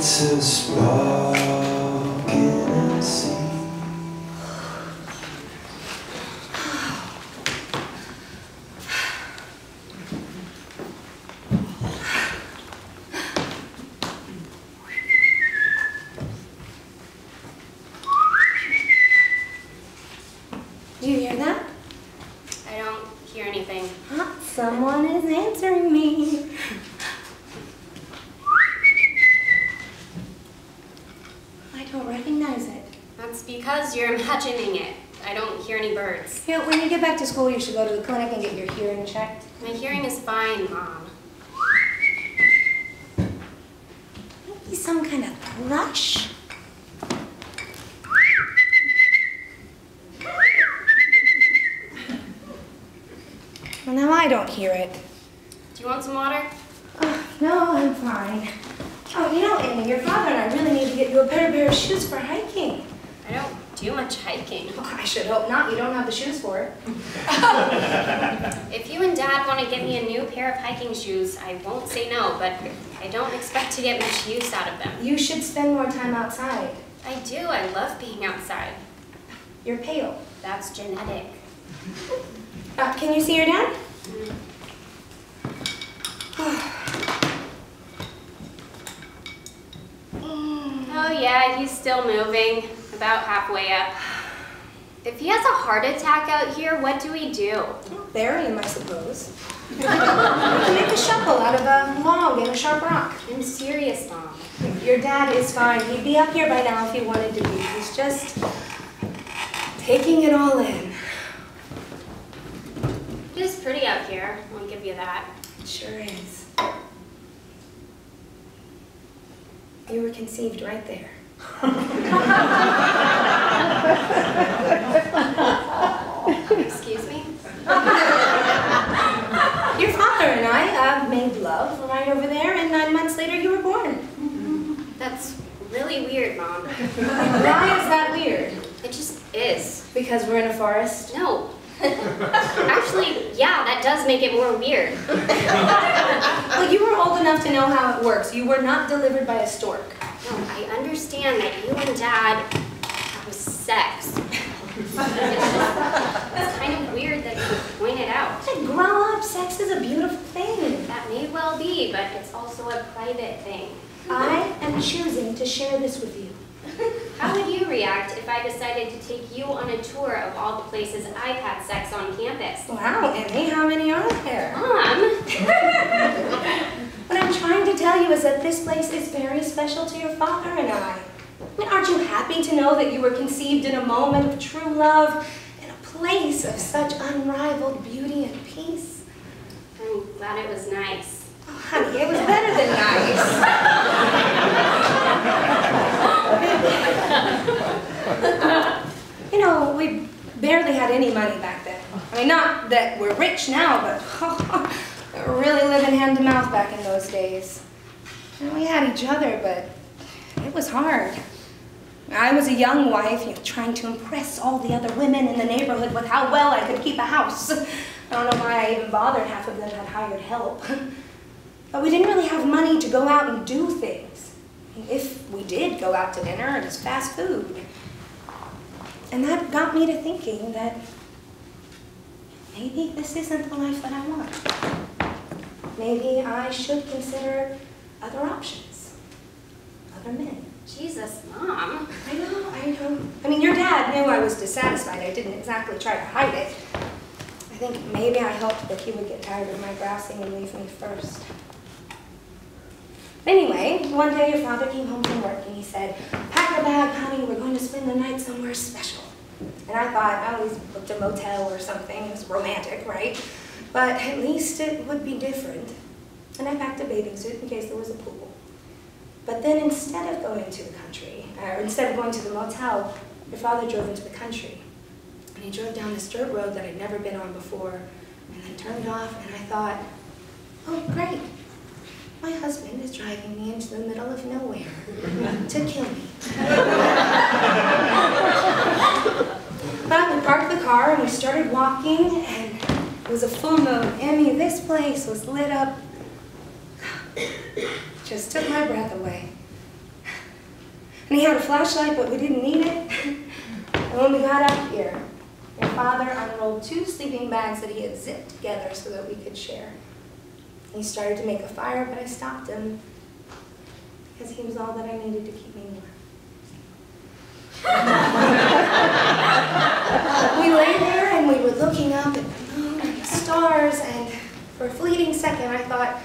It's a spark in a sea. Do you hear that? I don't hear anything. Huh? Someone is answering me. I don't recognize it. That's because you're imagining it. I don't hear any birds. Yeah, when you get back to school, you should go to the clinic and get your hearing checked. My hearing is fine, Mom. Maybe some kind of thrush? Well, now I don't hear it. Do you want some water? Oh, no, I'm fine. Oh, you know, Amy, your father and I really need to get you a pair of shoes for hiking. I don't do much hiking. Oh, I should hope not. You don't have the shoes for it. If you and Dad want to get me a new pair of hiking shoes, I won't say no, but I don't expect to get much use out of them. You should spend more time outside. I do. I love being outside. You're pale. That's genetic. Can you see your dad? Oh yeah, he's still moving, about halfway up. If he has a heart attack out here, what do we do? Bury him, I suppose. You can make a shovel out of a log and a sharp rock. I'm serious, Mom. Your dad is fine. He'd be up here by now if he wanted to be. He's just taking it all in. It is pretty out here, I'll give you that. It sure is. You were conceived right there. Excuse me? Your father and I made love right over there, and 9 months later you were born. That's really weird, Mom. Why is that weird? It just is. Because we're in a forest? No. Actually, yeah, that does make it more weird. Well, you were old enough to know how it works. You were not delivered by a stork. No, I understand that you and Dad have sex. It's kind of weird that you point it out. Hey, grow up. Sex is a beautiful thing. That may well be, but it's also a private thing. I am choosing to share this with you. How would you react if I decided to take you on a tour of all the places I've had sex on campus? Wow, Emmy, how many are there? Mom! What I'm trying to tell you is that this place is very special to your father and I. I mean, aren't you happy to know that you were conceived in a moment of true love, in a place of such unrivaled beauty and peace? I'm glad it was nice. Oh, honey, it was better than nice. You know, we barely had any money back then. I mean, not that we're rich now, but we were really living hand to mouth back in those days. And we had each other, but it was hard. I was a young wife, trying to impress all the other women in the neighborhood with how well I could keep a house. I don't know why I even bothered. Half of them had hired help. But we didn't really have money to go out and do things. If we did go out to dinner, it was fast food. And that got me to thinking that maybe this isn't the life that I want. Maybe I should consider other options, other men. Jesus, Mom. I know. I mean, your dad knew I was dissatisfied. I didn't exactly try to hide it. I think maybe I hoped that he would get tired of my grousing and leave me first. Anyway, one day your father came home from work and he said, "Pack your bag, honey, we're going to spend the night somewhere special." And I thought, oh, he's booked a motel or something. It was romantic, right? But at least it would be different. And I packed a bathing suit in case there was a pool. But then instead of going to the country, or instead of going to the motel, your father drove into the country. And he drove down this dirt road that I'd never been on before, and then turned off, and I thought, oh, great. My husband is driving me into the middle of nowhere to kill me. But we parked the car and we started walking, and it was a full moon. Emmy, this place was lit up. Just took my breath away. And he had a flashlight, but we didn't need it. And when we got out here, your father unrolled 2 sleeping bags that he had zipped together so that we could share. He started to make a fire, but I stopped him because he was all that I needed to keep me warm. We lay there and we were looking up at the moon and the stars, and for a fleeting second I thought,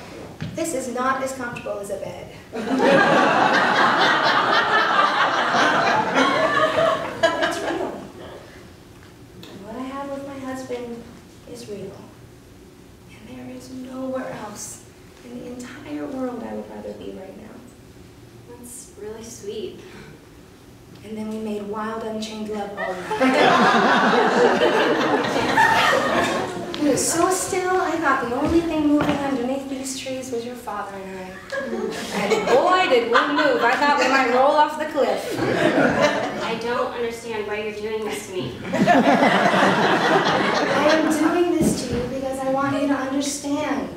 this is not as comfortable as a bed. But it's real. And what I have with my husband is real. And there is nowhere else in the entire world I would rather be right now. That's really sweet. And then we made wild, unchained love all night. It was so still, I thought the only thing moving underneath these trees was your father and I. And boy, did we move. I thought we might roll off the cliff. I don't understand why you're doing this to me. I am doing this to you because I want you to understand.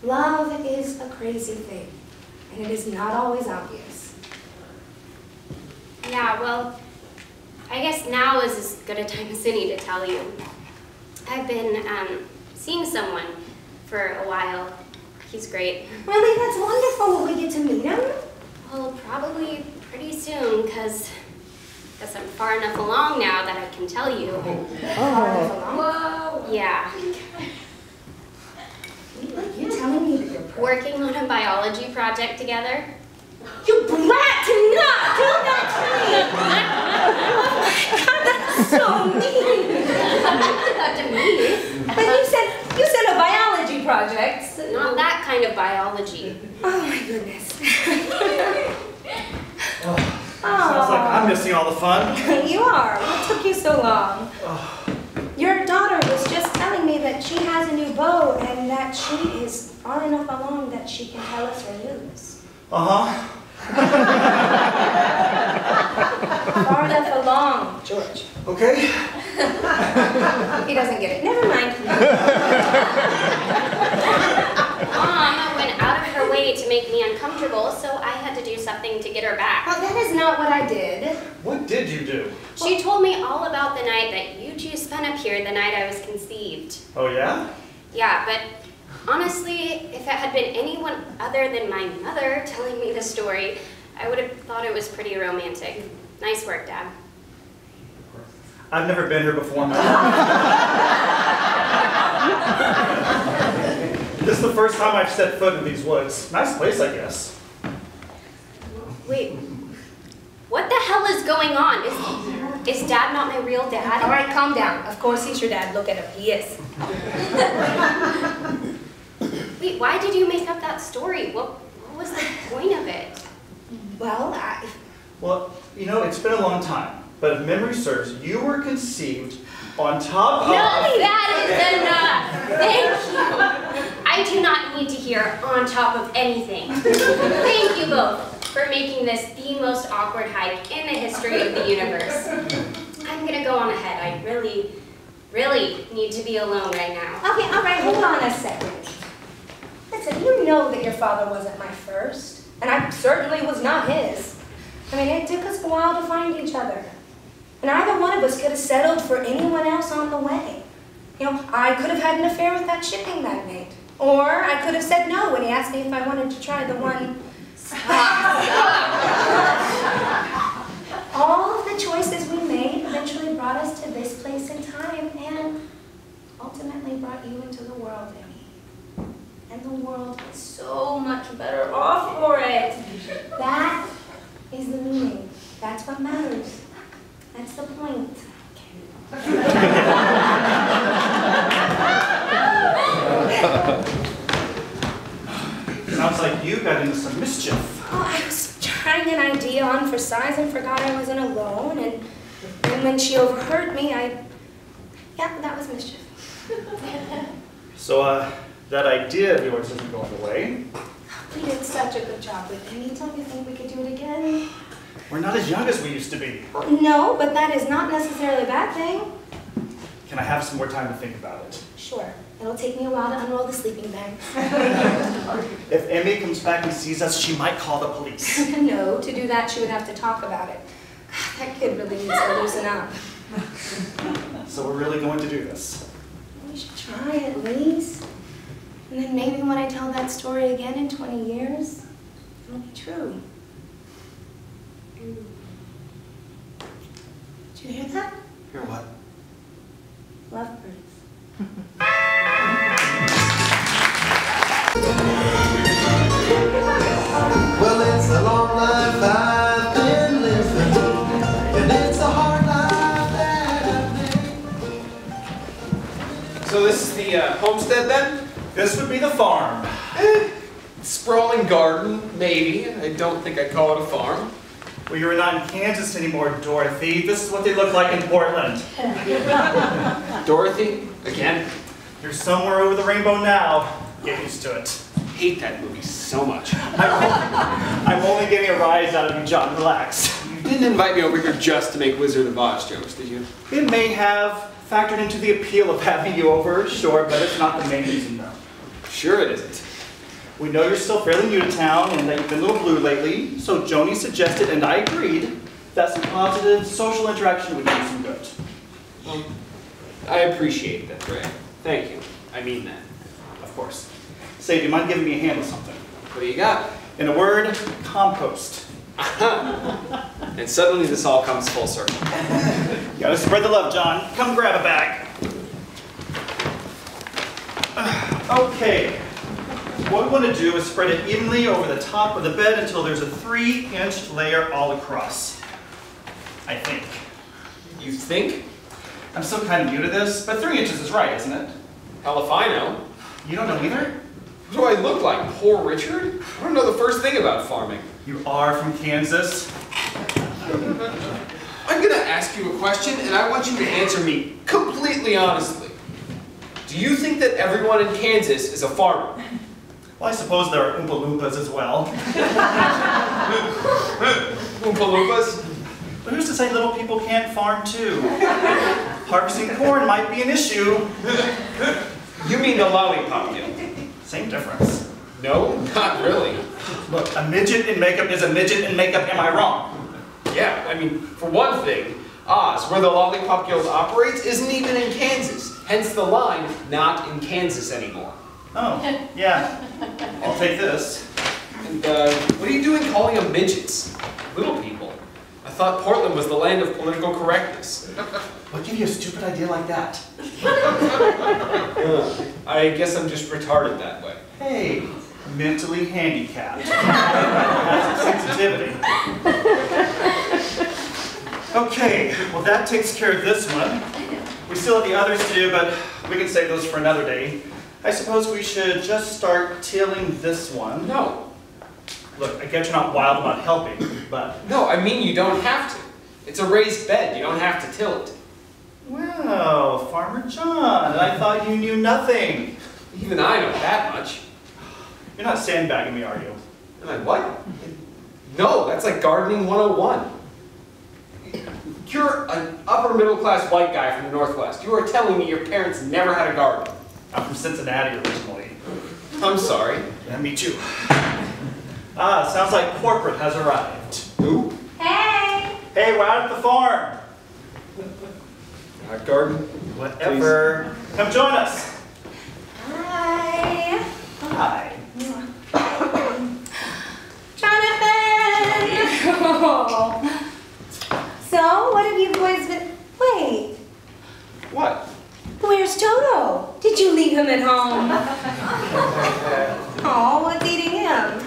Love is a crazy thing, and it is not always obvious. Yeah, well, I guess now is as good a time as any to tell you. I've been seeing someone for a while. He's great. Really? That's wonderful. Will we get to meet him? Well, probably pretty soon, because I'm far enough along now that I can tell you. Whoa. Yeah. You're telling me that you're Working on a biology project together. You brat! Do not do that to me! Oh my God, that's so mean! Not to me. But you said a biology project. Not that kind of biology. Oh my goodness. Sounds like I'm missing all the fun. You are. What took you so long? Your daughter was just telling me that she has a new beau and that she is far enough along that she can tell us her news. Uh-huh. Far enough along, George. Okay. He doesn't get it. Never mind. Mom went out of her way to make me uncomfortable, so I had to do something to get her back. Well, that is not what I did. What did you do? She told me all about the night that you two spent up here the night I was conceived. Oh, yeah? Yeah, but honestly, if it had been anyone other than my mother telling me the story, I would have thought it was pretty romantic. Nice work, Dad. I've never been here before in my life. This is the first time I've set foot in these woods. Nice place, I guess. Wait, what the hell is going on? Is Dad not my real dad? All right, calm down. Of course he's your dad. Look at him. He is. Wait, why did you make up that story? What was the point of it? Well, Well, you know, it's been a long time. But if memory serves, you were conceived on top of... No, that is enough! Thank you! I do not need to hear on top of anything. Thank you both for making this the most awkward hike in the history of the universe. I'm gonna go on ahead. I really, really need to be alone right now. okay, all right, hold on a second. Listen, you know that your father wasn't my first, and I certainly was not his. I mean, it took us a while to find each other. And either one of us could have settled for anyone else on the way. You know, I could have had an affair with that shipping magnate. Or I could have said no when he asked me if I wanted to try the one... All of the choices we made eventually brought us to this place in time and ultimately brought you into the world, Amy. And the world is so much better off for it. That is the meaning. That's what matters. That's the point. Sounds like you got into some mischief. Oh, I was trying an idea on for size and forgot I wasn't alone, and when she overheard me, yeah, that was mischief. So, that idea of yours isn't going away. We did such a good job with Amy. Don't you think we could do it again? We're not as young as we used to be. Oh, no, but that is not necessarily a bad thing. Can I have some more time to think about it? Sure. It'll take me a while to unroll the sleeping bag. If Emmy comes back and sees us, she might call the police. No, to do that, she would have to talk about it. God, that kid really needs to loosen up. So we're really going to do this. We should try at least. And then maybe when I tell that story again in 20 years, it'll be true. Did you hear that? Hear what? Lovebirds. Well, it's a long life I've been living, and it's a hard life that I've lived. So this is the homestead then? This would be the farm. Sprawling garden, maybe. I don't think I'd call it a farm. Well, you're not in Kansas anymore, Dorothy. This is what they look like in Portland. Dorothy? Again? You're somewhere over the rainbow now. Get used to it. I hate that movie so much. I'm only getting a rise out of you, John. Relax. You didn't invite me over here just to make Wizard of Oz jokes, did you? It may have factored into the appeal of having you over, sure, but it's not the main reason, though. Sure it isn't. We know you're still fairly new to town and that you've been a little blue lately, so Joni suggested, and I agreed, that some positive social interaction would do you some good. Well, I appreciate that, Ray. Thank you. I mean that. Of course. Say, do you mind giving me a hand with something? What do you got? In a word, compost. And suddenly this all comes full circle. You gotta spread the love, John. Come grab a bag. Okay. What we want to do is spread it evenly over the top of the bed until there's a 3-inch layer all across. I think. You think? I'm still kind of new to this, but 3 inches is right, isn't it? Hell if I know. You don't know either? What do I look like? Poor Richard? I don't know the first thing about farming. You are from Kansas. I'm gonna ask you a question and I want you to answer me completely honestly. Do you think that everyone in Kansas is a farmer? Well, I suppose there are Oompa Loompas as well. Oompa Loompas? But who's to say little people can't farm too? Harvesting corn might be an issue. You mean the lollipop guild? Same difference. No, not really. Look, a midget in makeup is a midget in makeup, am I wrong? Yeah, I mean, for one thing, Oz, where the Lollipop Guild operates, isn't even in Kansas. Hence the line, not in Kansas anymore. Oh, yeah. I'll take this. And what are you doing calling them midgets? Little people. I thought Portland was the land of political correctness. What gave you a stupid idea like that? I guess I'm just retarded that way. Hey, mentally handicapped. Has some sensitivity. Okay, well that takes care of this one. We still have the others to do, but we can save those for another day. I suppose we should just start tilling this one. No. Look, I get you're not wild about helping, but... No, I mean you don't have to. It's a raised bed. You don't have to till it. Well, Farmer John, I thought you knew nothing. Even I know that much. You're not sandbagging me, are you? And I what? No, that's like gardening 101. You're an upper middle class white guy from the Northwest. You are telling me your parents never had a garden. I'm from Cincinnati originally. I'm sorry. Yeah, me too. Ah, sounds like corporate has arrived. Who? Hey! Hey, we're out at the farm. Garden? Whatever. Come join us. Hi! Hi. Jonathan! Oh. So, what have you boys been... Wait, What? where's Toto? Did you leave him at home? Oh, what's eating him?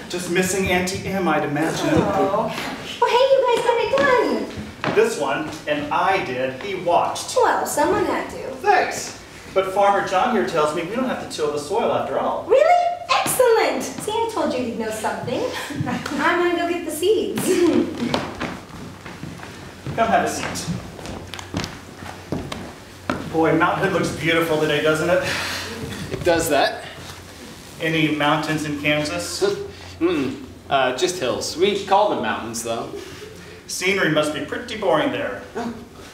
Just missing Auntie Em, I'd imagine. Oh. Well, hey, you guys got it done. This one, and I did, he watched. Well, someone had to. Thanks. But Farmer John here tells me we don't have to till the soil after all. Really? Excellent! See, I told you you'd know something. I'm gonna go get the seeds. Come have a seat. Boy, Mount Hood looks beautiful today, doesn't it? It does that. Any mountains in Kansas? Just hills. We call them mountains, though. Scenery must be pretty boring there.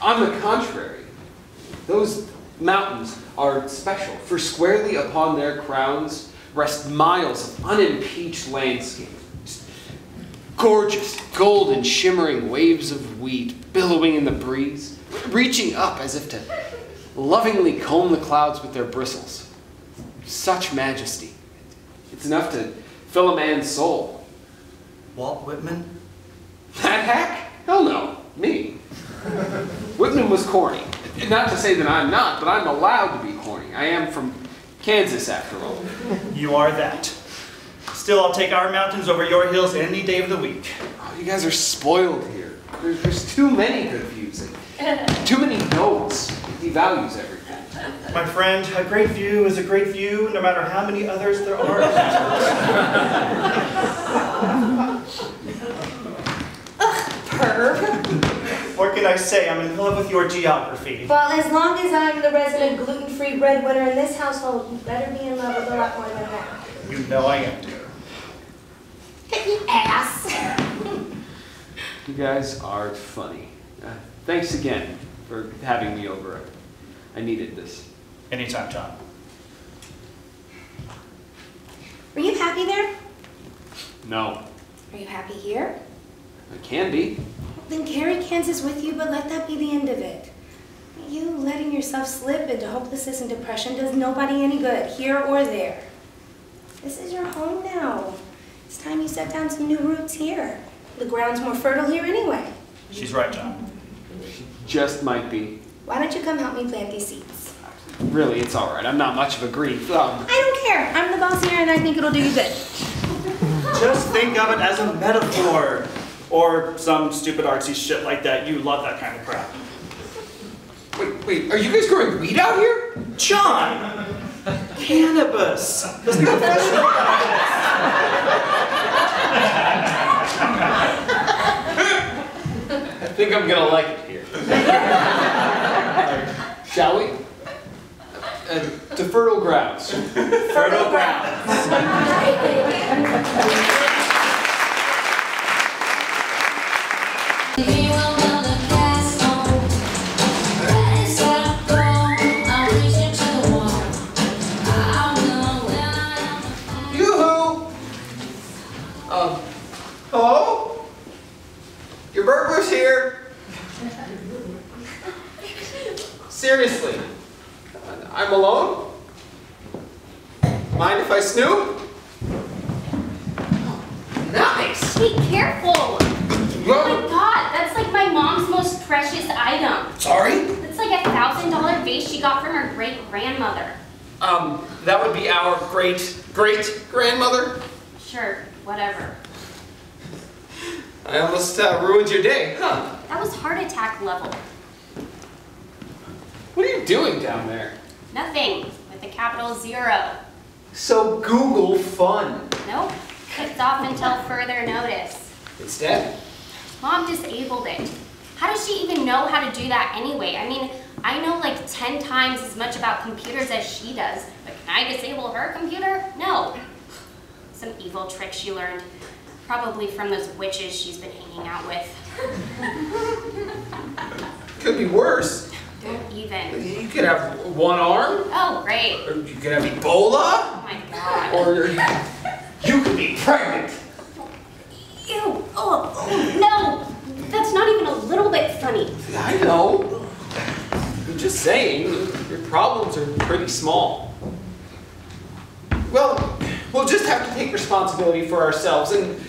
On the contrary, those mountains are special, for squarely upon their crowns rest miles of unimpeached landscape. Gorgeous, golden, shimmering waves of wheat billowing in the breeze, reaching up as if to lovingly comb the clouds with their bristles. Such majesty. It's enough to fill a man's soul. Walt Whitman? That hack? Hell no. Me. Whitman was corny. Not to say that I'm not, but I'm allowed to be corny. I am from Kansas, after all. You are that. Still, I'll take our mountains over your hills any day of the week. Oh, you guys are spoiled here. There's too many good views. Too many notes. He values everything. My friend, a great view is a great view, no matter how many others there are. Perv. What can I say? I'm in love with your geography. Well, as long as I'm the resident gluten-free breadwinner in this household, you better be in love with a lot more than that. You know I am, dear. Ass. You guys are funny. Thanks again for having me over. I needed this. Anytime, John. Were you happy there? No. Are you happy here? I can be. Then carry Kansas with you, but let that be the end of it. You letting yourself slip into hopelessness and depression does nobody any good, here or there. This is your home now. It's time you set down some new roots here. The ground's more fertile here anyway. She's right, John. Just might be. Why don't you come help me plant these seeds? Really, it's all right. I'm not much of a green thumb. I don't care. I'm the boss here and I think it'll do you good. Just think of it as a metaphor. Or some stupid artsy shit like that. You love that kind of crap. Wait, are you guys growing weed out here? John! Cannabis! Let's be professional about I think I'm gonna like it here. Shall we? To fertile grounds. fertile grounds. Yoo-hoo! Hello? Your burglar's here. Seriously. I'm alone? Mind if I snoop? Nice! Be careful! Oh my god, that's like my mom's most precious item. Sorry? It's like a $1,000 vase she got from her great-grandmother. That would be our great-great-grandmother? Sure, whatever. I almost ruined your day, huh? That was heart attack level. What are you doing down there? Nothing, with a capital 0. So Google fun. Nope, it's off until further notice. Instead? Mom disabled it. How does she even know how to do that anyway? I mean, I know like 10 times as much about computers as she does, but can I disable her computer? No. Some evil trick she learned, probably from those witches she's been hanging out with. Could be worse. Don't even. You could have one arm, Oh, great. or you could have Ebola, Oh my god. or you could be pregnant. Ew. Oh, no. That's not even a little bit funny. I know. I'm just saying, your problems are pretty small. Well, we'll just have to take responsibility for ourselves and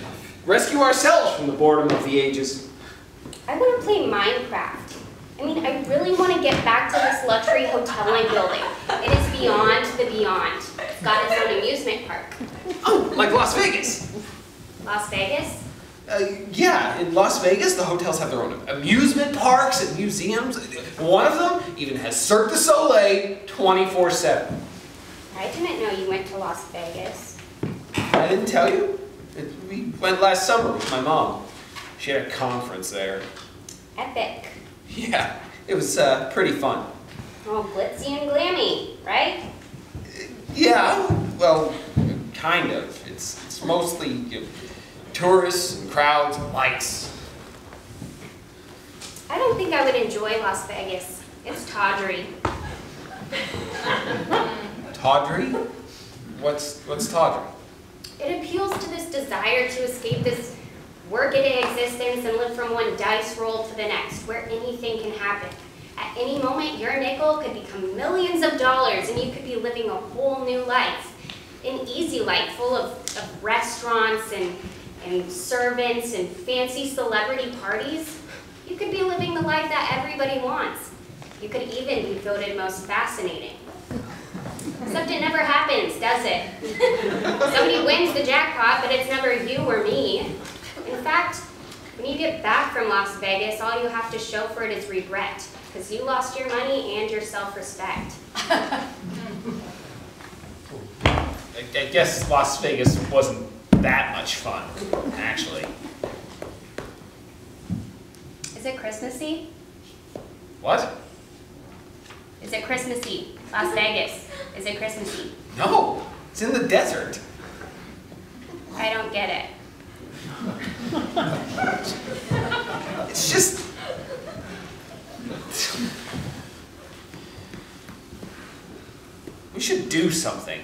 rescue ourselves from the boredom of the ages. I want to play Minecraft. I mean, I really want to get back to this luxury hotel I'm building. It is beyond the beyond. It's got its own amusement park. Oh, like Las Vegas. Las Vegas? Yeah, in Las Vegas, the hotels have their own amusement parks and museums. One of them even has Cirque du Soleil 24/7. I didn't know you went to Las Vegas. I didn't tell you? We went last summer with my mom. She had a conference there. Epic. Yeah, it was pretty fun. Oh, glitzy and glammy, right? Yeah, well, kind of. It's mostly tourists and crowds and lights. I don't think I would enjoy Las Vegas. It's tawdry. Tawdry? What's tawdry? It appeals to this desire to escape this workaday existence and live from one dice roll to the next, where anything can happen. At any moment, your nickel could become millions of dollars and you could be living a whole new life. An easy life full of restaurants and servants and fancy celebrity parties. You could be living the life that everybody wants. You could even be voted most fascinating. Except it never happens, does it? Somebody wins the jackpot, but it's never you or me. In fact, when you get back from Las Vegas, all you have to show for it is regret, because you lost your money and your self-respect. I guess Las Vegas wasn't that much fun, actually. Is it Christmassy? What? Is it Christmassy? Las Vegas. Is it Christmassy? No, it's in the desert. I don't get it. It's just... We should do something.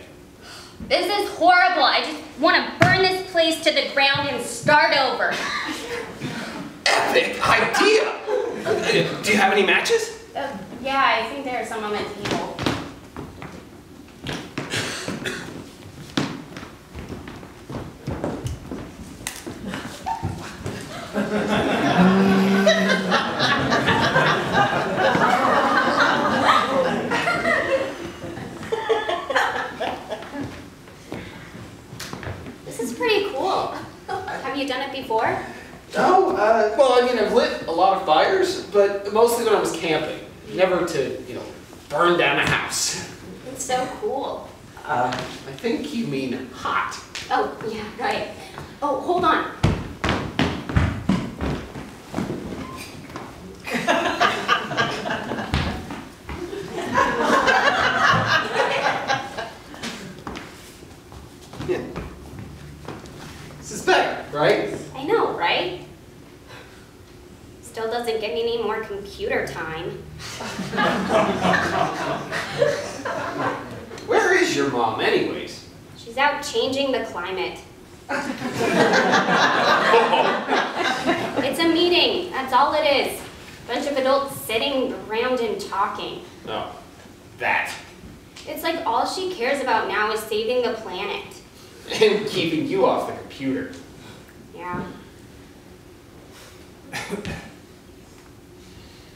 This is horrible. I just want to burn this place to the ground and start over. Epic idea! Do you have any matches? Yeah, I think there are some on the table. This is pretty cool. Have you done it before? No, well, I mean, I've lit a lot of fires, but mostly when I was camping. Never to, burn down a house. It's so cool. I think you mean hot. Oh, yeah, right. Oh, hold on. Yeah. This is better, right? I know, right? Still doesn't give me any more computer time. Where is your mom, anyways? She's out changing the climate. It's a meeting, that's all it is. Bunch of adults sitting around and talking. Oh, that. It's like all she cares about now is saving the planet. And keeping you off the computer. Yeah.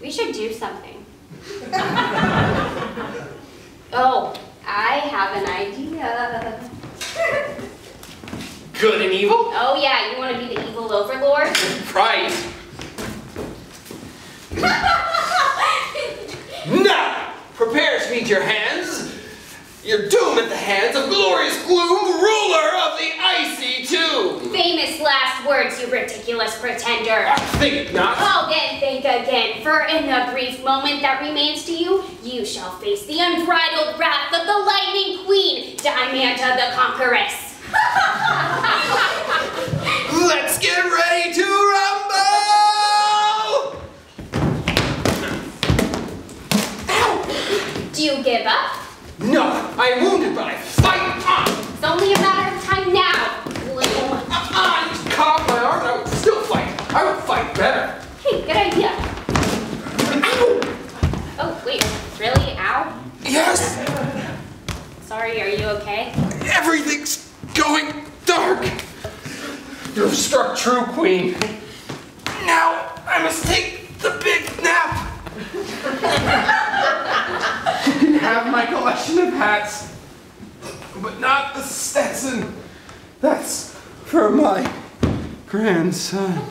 We should do something. Oh, I have an idea. Good and evil? Oh yeah, you want to be the evil overlord? Right. Now, prepare to meet your hands. Your doom at the hands of Glorious Gloom, ruler of the Icy Tomb. Famous last words, you ridiculous pretender. I think not. Oh, then think again, for in the brief moment that remains to you, you shall face the unbridled wrath of the Lightning Queen, Diamanta the Conqueress. Let's get ready to rumble! Ow! Do you give up? No, I am wounded, but I fight on. It's only a matter of time now. I just cut off my arm and I would still fight. I would fight better. Hey, good idea. Ow! Oh, wait, really? Ow? Yes! Sorry, are you okay? Everything's going dark. You've struck true, Queen. Now I must take the big nap. You can have my collection of hats, but not the Stetson. That's for my grandson.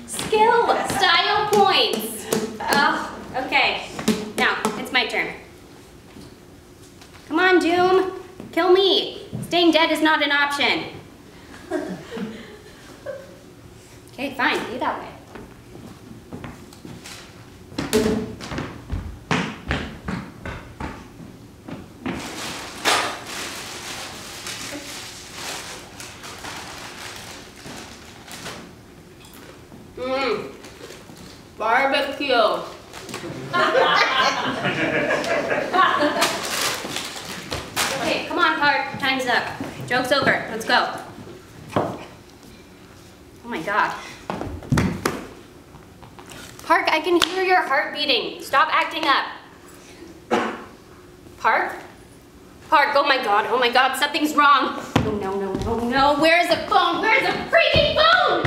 Skill, style points. Oh, okay. Now, it's my turn. Come on, Doom. Kill me. Staying dead is not an option. Okay, fine. Be that way. Barbecue. Okay, come on. on, Park. Time's up. Joke's over. Let's go. Oh my God. Park, I can hear your heart beating. Stop acting up. Park? Park, oh my God, something's wrong. Oh no, no, no, no. Where's the phone? Where's the freaking phone?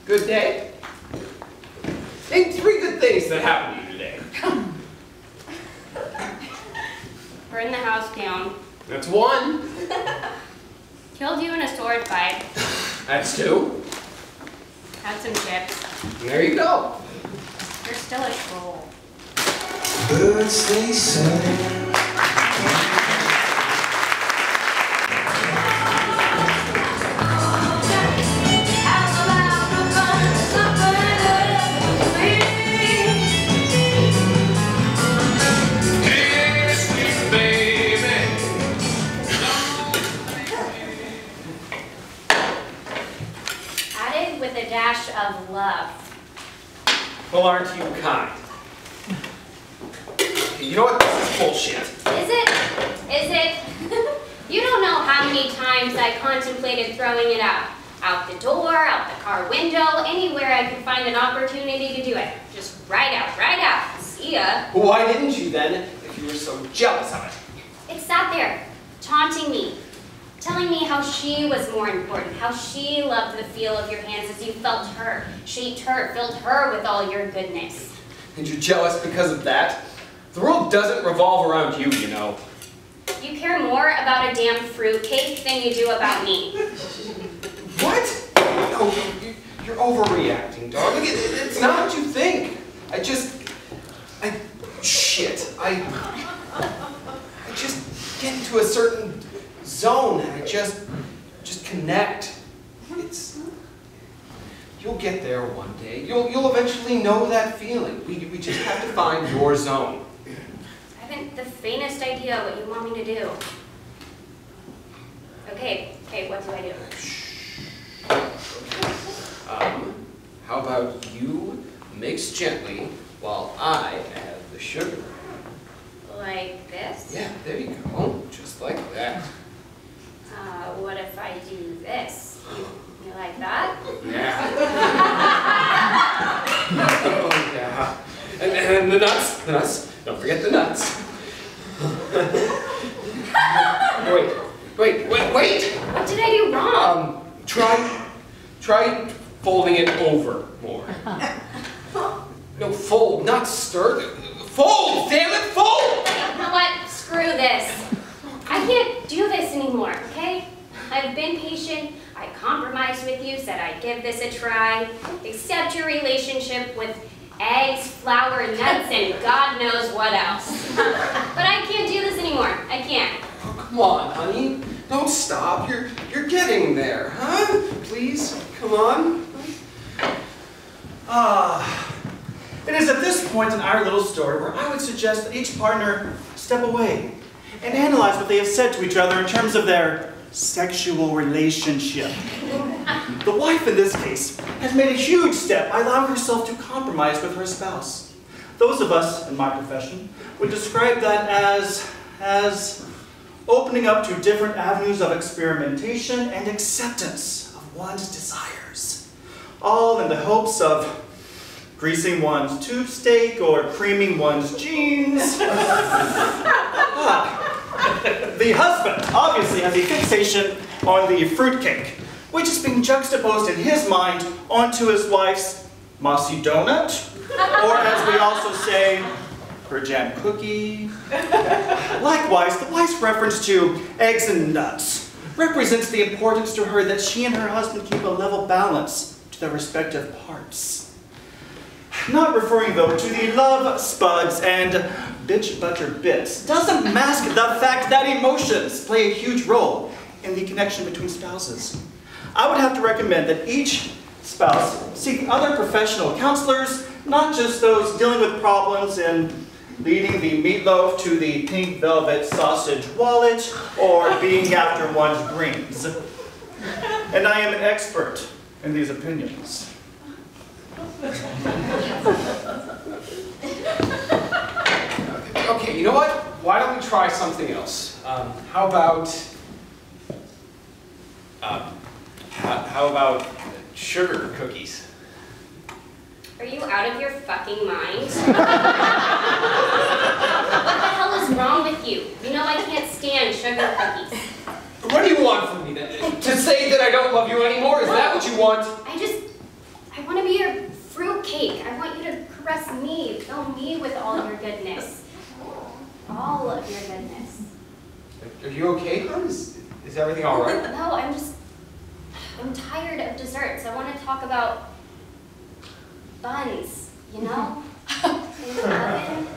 Good day? Name 3 good things that happened to you today. We're in the house down. That's 1. Killed you in a sword fight. That's 2. Had some chips. There you go. You're still a troll. Birds they sing. Of love. Well, aren't you kind? You know what? This is bullshit. Is it? Is it? You don't know how many times I contemplated throwing it out. Out the door, out the car window, anywhere I could find an opportunity to do it. Just right out, right out. See ya. Why didn't you then, if you were so jealous of it? It sat there, taunting me. Telling me how she was more important, how she loved the feel of your hands as you felt her, shaped her, filled her with all your goodness. And you're jealous because of that? The world doesn't revolve around you, you know. You care more about a damn fruitcake than you do about me. What? No, you're overreacting, darling. It's not what you think. I just get into a certain zone and I just connect. You'll get there one day. You'll eventually know that feeling. We just have to find your zone. I haven't the faintest idea what you want me to do. Okay, what do I do? How about you mix gently while I add the sugar? Like this? Yeah, there you go. Just like that. What if I do this? You like that? Yeah. Oh, yeah. And the nuts. Don't forget the nuts. Wait. What did I do wrong? Try folding it over more. No, fold, not stir. Fold, damn it, fold! You know what? Screw this. I can't do this anymore, okay? I've been patient, I compromised with you, said I'd give this a try, accept your relationship with eggs, flour, nuts, and God knows what else. But I can't do this anymore, I can't. Oh, come on, honey. Don't stop, you're getting there, huh? Please, come on. It is at this point in our little story where I would suggest that each partner step away and analyze what they have said to each other in terms of their sexual relationship. The wife, in this case, has made a huge step by allowing herself to compromise with her spouse. Those of us in my profession would describe that as opening up to different avenues of experimentation and acceptance of one's desires, all in the hopes of greasing one's tube steak or creaming one's jeans. The husband obviously has a fixation on the fruitcake, which is being juxtaposed in his mind onto his wife's mossy donut, or as we also say, her jam cookie. Likewise, the wife's reference to eggs and nuts represents the importance to her that she and her husband keep a level balance to their respective parts. Not referring, though, to the love spuds and bitch butter bits doesn't mask the fact that emotions play a huge role in the connection between spouses. I would have to recommend that each spouse seek other professional counselors, not just those dealing with problems in leading the meatloaf to the pink velvet sausage wallet or being after one's dreams. And I am an expert in these opinions. Okay, you know what? Why don't we try something else? How about sugar cookies? Are you out of your fucking mind? What the hell is wrong with you? You know I can't stand sugar cookies. What do you want from me then? To say that I don't love you anymore? Is that what you want? I want to be your fruitcake. I want you to caress me, fill me with all your goodness. All of your goodness. Are you okay, hon? Is everything all right? No, I'm tired of desserts. I want to talk about buns, you know? In the oven.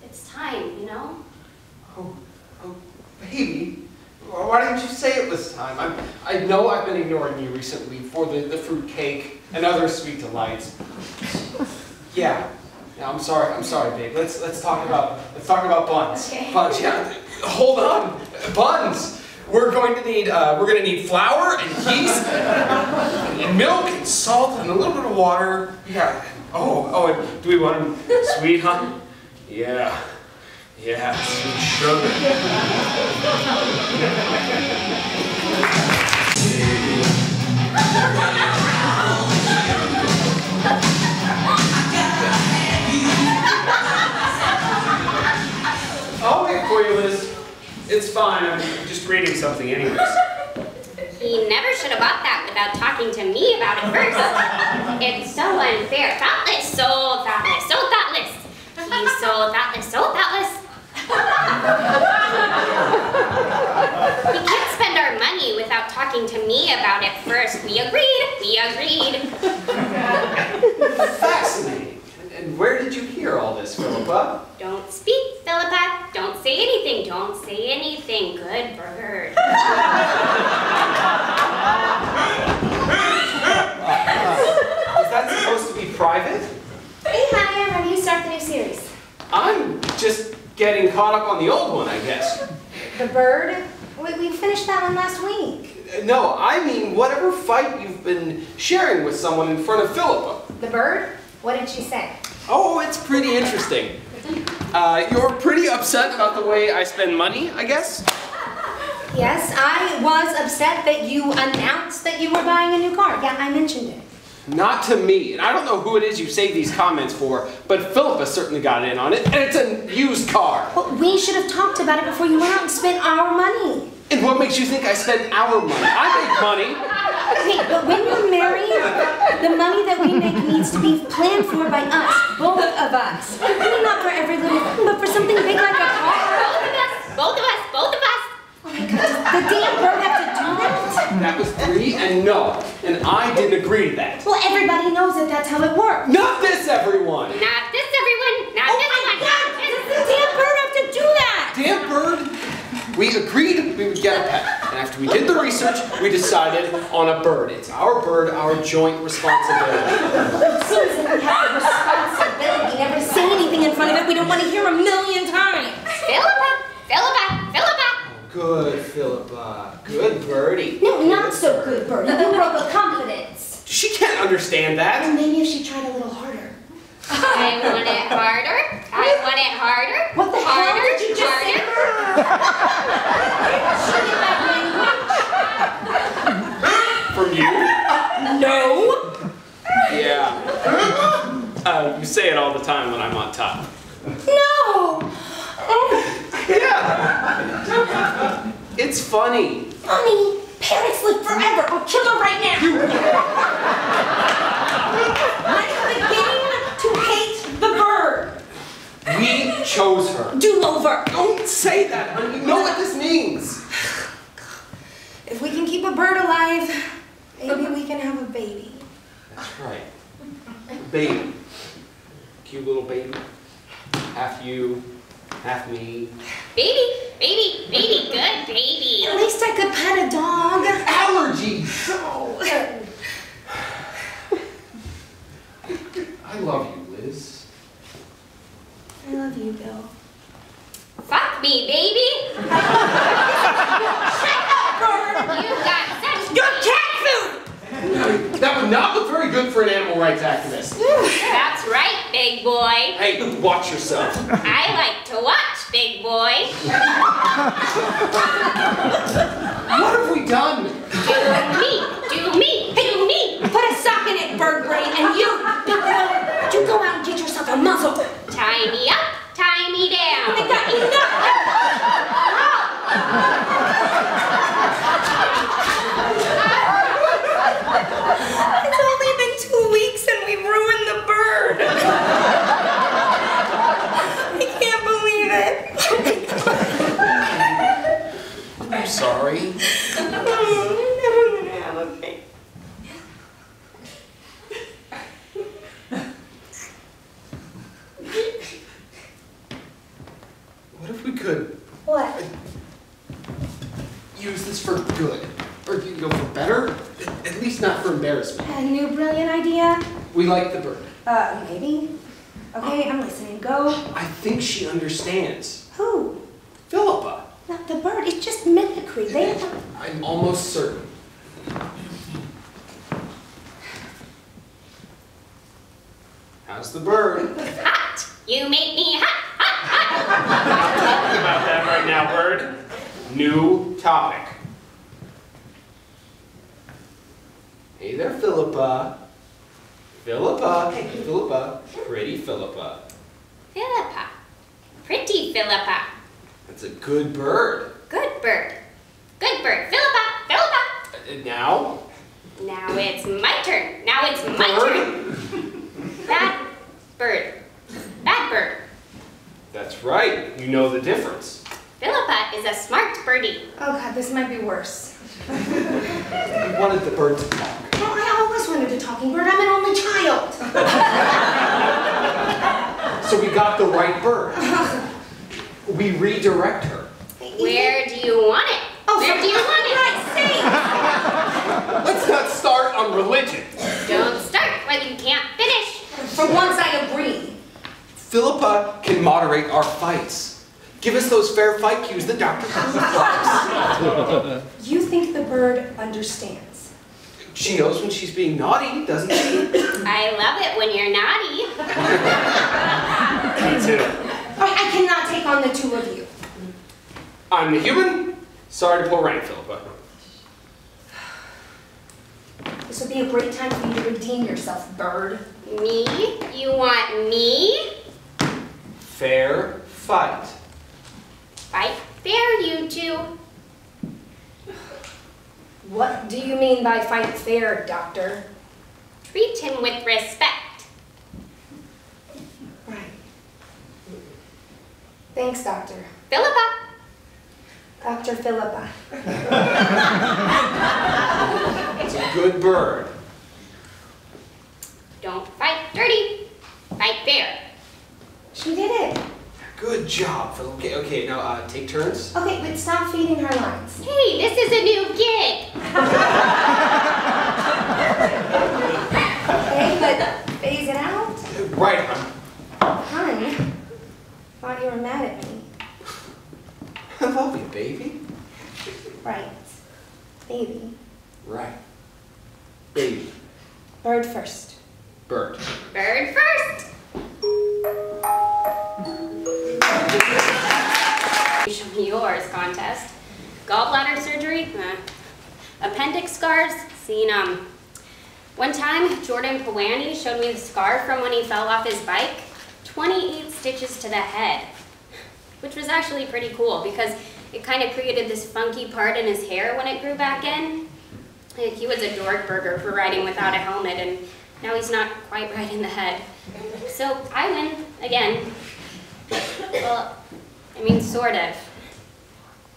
It's time, you know? Oh, baby. Why didn't you say it this time? I know I've been ignoring you recently for the fruit cake and other sweet delights. Yeah, I'm sorry, babe. Let's talk about buns. Okay. Buns, yeah. Hold on, buns. We're gonna need flour and yeast and milk and salt and a little bit of water. Yeah. Oh, and do we want them sweet, huh? Yeah. Yeah, sweet sugar. I'll wait for you, Liz. It's fine. I'm just reading something anyways. He never should have bought that without talking to me about it first. It's so unfair. Thoughtless, so thoughtless, so thoughtless. He's so thoughtless, so thoughtless. We can't spend our money without talking to me about it first. We agreed. Fascinating. And where did you hear all this, Philippa? Don't speak, Philippa. Don't say anything. Don't say anything. Good bird. Is that supposed to be private? Hey, honey, I'm ready to start the new series. I'm just getting caught up on the old one, I guess. The Bird? We finished that one last week. No, I mean whatever fight you've been sharing with someone in front of Philippa. The Bird? What did she say? Oh, it's pretty interesting. You're pretty upset about the way I spend money, I guess? Yes, I was upset that you announced that you were buying a new car. Yeah, I mentioned it. Not to me, and I don't know who it is you save these comments for, but Philippa certainly got in on it, and it's a used car. Well, we should have talked about it before you went out and spent our money. And what makes you think I spend our money? I make money. Okay, but when you're married, the money that we make needs to be planned for by us, both of us. I mean, not for every little thing, but for something big like a car. Both of us. Oh my God, does the damn bird have to do that? That was 3 and no, and I didn't agree to that. Well, everybody knows that that's how it works. Not this, everyone. Not this, everyone. Not Oh this my one. God, does the damn bird have to do that? Damn bird. We agreed we would get a pet, and after we did the research, we decided on a bird. It's our bird, our joint responsibility. It seems that we have the responsibility never to say anything in front of it we don't want to hear a million times. Philippa. Good, Philippa. Good birdie. No, not so good, Birdie. You broke the confidence. She can't understand Well, that. maybe if she tried a little harder. I want it harder. What the hell Harder, did you just say? From you? No. Yeah. You say it all the time when I'm on top. No. Oh, Yeah. It's funny. honey, parents live forever. I'll kill her right now. I begin to hate the bird. We chose her. Do over. Don't say that, honey. You know what this means. If we can keep a bird alive, maybe we can have a baby. That's right. Baby. Cute little baby. Half you, half me. Baby, baby, baby, good baby. At least I could pet a dog. Allergies! Oh. I love you, Liz. I love you, Bill. Fuck me, baby. Shut up, bird. You got such Your cat food! That would not look very good for an animal rights activist. That's right, big boy. Hey, watch yourself. I like to watch, big boy. What have we done? Do me. Put a sock in it, bird brain, and you, Big Bill, you go out and get yourself a muzzle. Tie me up, tie me down. I got enough. It's only been 2 weeks and we ruined the bird. I can't believe it. I'm sorry. I'm never gonna have a baby. What if we could What? use this for good? Or, for better? At least not for embarrassment. A new brilliant idea? We like the bird. Maybe. Okay, I'm listening. Go. I think she understands. Who? Philippa. Not the bird. It's just mimicry. They have... I'm almost certain. How's the bird? Hot. You make me hot. Not talking about that right now, bird. New topic. Hey there, Philippa. Philippa. Hey, Philippa. Pretty Philippa. Philippa. Pretty Philippa. That's a good bird. Good bird. Good bird. Philippa. Philippa. Now? Now it's my turn. Now it's my turn. Bad bird. Bad bird. That's right. You know the difference. Philippa is a smart birdie. Oh, God, this might be worse. You wanted the bird to talk. Well, I always wanted a talking bird. I'm an only child. So we got the right bird. We redirect her. Where do you want it? Oh, Where do you want it? Let's not start on religion. Don't start what you can't finish. For once, I agree. Philippa can moderate our fights. Give us those fair fight cues the doctor likes. You think the bird understands? She knows when she's being naughty, doesn't she? I love it when you're naughty. Me too. I cannot take on the two of you. I'm the human. Sorry to pull rank, Philippa. This would be a great time for you to redeem yourself, bird. Me? You want me? Fair fight. Fight fair, you two. What do you mean by fight fair, Doctor? Treat him with respect. Right. Thanks, Doctor. Philippa. Dr. Philippa. It's a good bird. Don't fight dirty. Fight fair. She did it. Good job, Philippa. Okay, now take turns. Okay, but stop feeding her lines. Hey, this is a new gig. Okay, but phase it out. Right. Hun, thought you were mad at me. I love you, baby. Right. Baby. Right. Baby. Bird first. Bird. Bird first. Show me yours contest. Gallbladder surgery? Appendix scars? Seen 'em. One time, Jordan Pawani showed me the scar from when he fell off his bike. 28 stitches to the head. Which was actually pretty cool because it kind of created this funky part in his hair when it grew back in. He was a Dorkburger for riding without a helmet, and now he's not quite right in the head. So I win again. Well, I mean, sort of.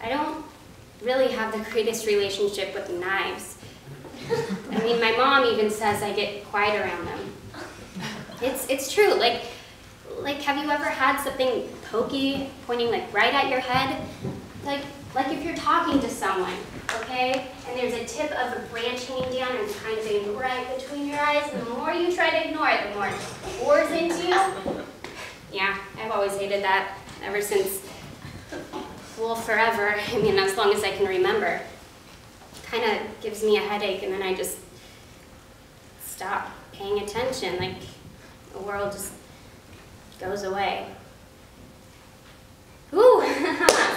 I don't really have the greatest relationship with knives. I mean, my mom even says I get quiet around them. It's true, like, Like, have you ever had something pokey pointing like right at your head? Like if you're talking to someone, okay, and there's a tip of a branch hanging down and it's kind of getting right between your eyes, and the more you try to ignore it, the more it pours into you. Yeah, I've always hated that ever since, well, forever. I mean, as long as I can remember. Kind of gives me a headache, and then I just stop paying attention, like the world just goes away. Ooh,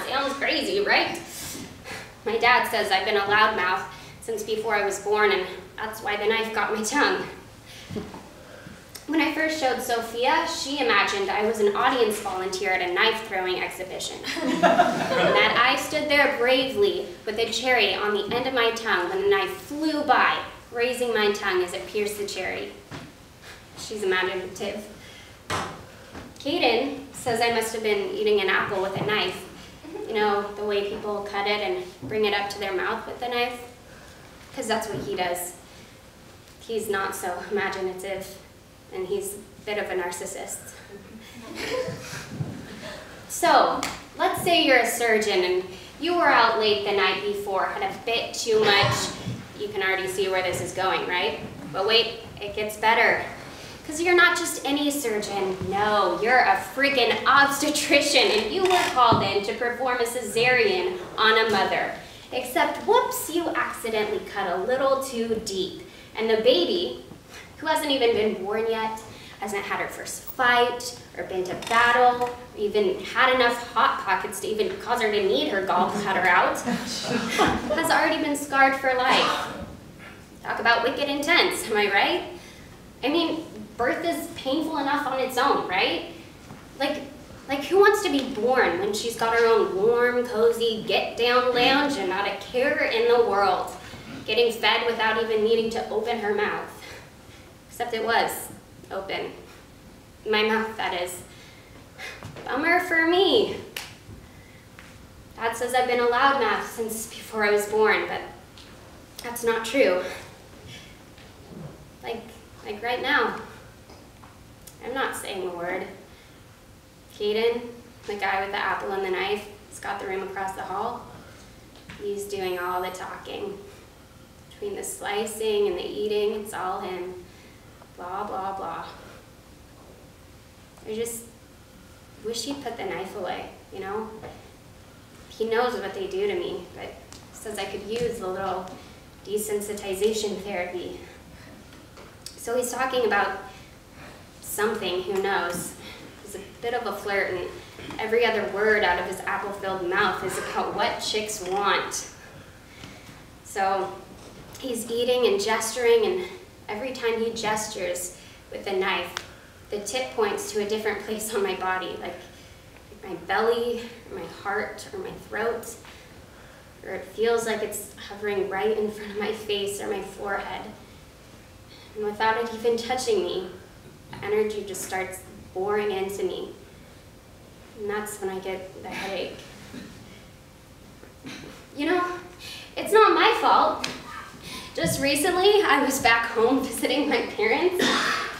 sounds crazy, right? My dad says I've been a loudmouth since before I was born, and that's why the knife got my tongue. When I first showed Sophia, she imagined I was an audience volunteer at a knife-throwing exhibition. And that I stood there bravely with a cherry on the end of my tongue when the knife flew by, raising my tongue as it pierced the cherry. She's imaginative. Kaden says I must have been eating an apple with a knife. You know, the way people cut it and bring it up to their mouth with the knife. Because that's what he does. He's not so imaginative, and he's a bit of a narcissist. So, let's say you're a surgeon and you were out late the night before, had a bit too much. You can already see where this is going, right? But wait, it gets better. Because you're not just any surgeon. No, you're a freaking obstetrician, and you were called in to perform a cesarean on a mother. Except, whoops, you accidentally cut a little too deep. And the baby, who hasn't even been born yet, hasn't had her first fight, or been to battle, or even had enough hot pockets to even cause her to need her gallbladder out, has already been scarred for life. Talk about wicked intense, am I right? I mean, birth is painful enough on its own, right? Like who wants to be born when she's got her own warm, cozy, get-down lounge and not a care in the world, getting fed without even needing to open her mouth? Except it was open. My mouth, that is. Bummer for me. Dad says I've been a loudmouth since before I was born, but that's not true. Like right now, I'm not saying a word. Kaden, the guy with the apple and the knife, has got the room across the hall. He's doing all the talking. Between the slicing and the eating, it's all him. Blah, blah, blah. I just wish he'd put the knife away, you know? He knows what they do to me, but says I could use a little desensitization therapy. So he's talking about something, who knows. He's a bit of a flirt, and every other word out of his apple-filled mouth is about what chicks want. So he's eating and gesturing, and every time he gestures with the knife, the tip points to a different place on my body, like my belly, or my heart, or my throat, or it feels like it's hovering right in front of my face or my forehead. And without it even touching me, energy just starts pouring into me. And that's when I get the headache. You know, it's not my fault. Just recently, I was back home visiting my parents,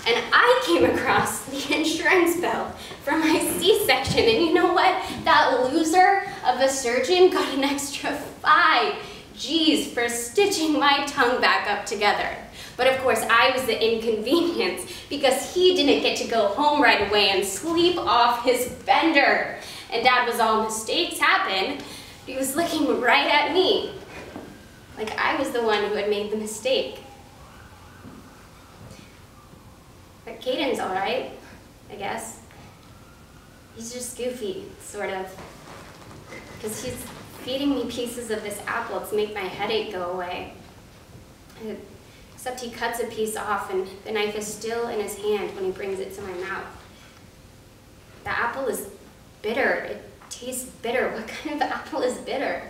and I came across the insurance bill for my C-section, and you know what? That loser of a surgeon got an extra 5 G's for stitching my tongue back up together. But of course, I was the inconvenience because he didn't get to go home right away and sleep off his bender. And Dad was all, mistakes happen. He was looking right at me, like I was the one who had made the mistake. But Kaden's all right, I guess. He's just goofy, sort of. Because he's feeding me pieces of this apple to make my headache go away. Except he cuts a piece off and the knife is still in his hand when he brings it to my mouth. The apple is bitter. It tastes bitter. What kind of apple is bitter?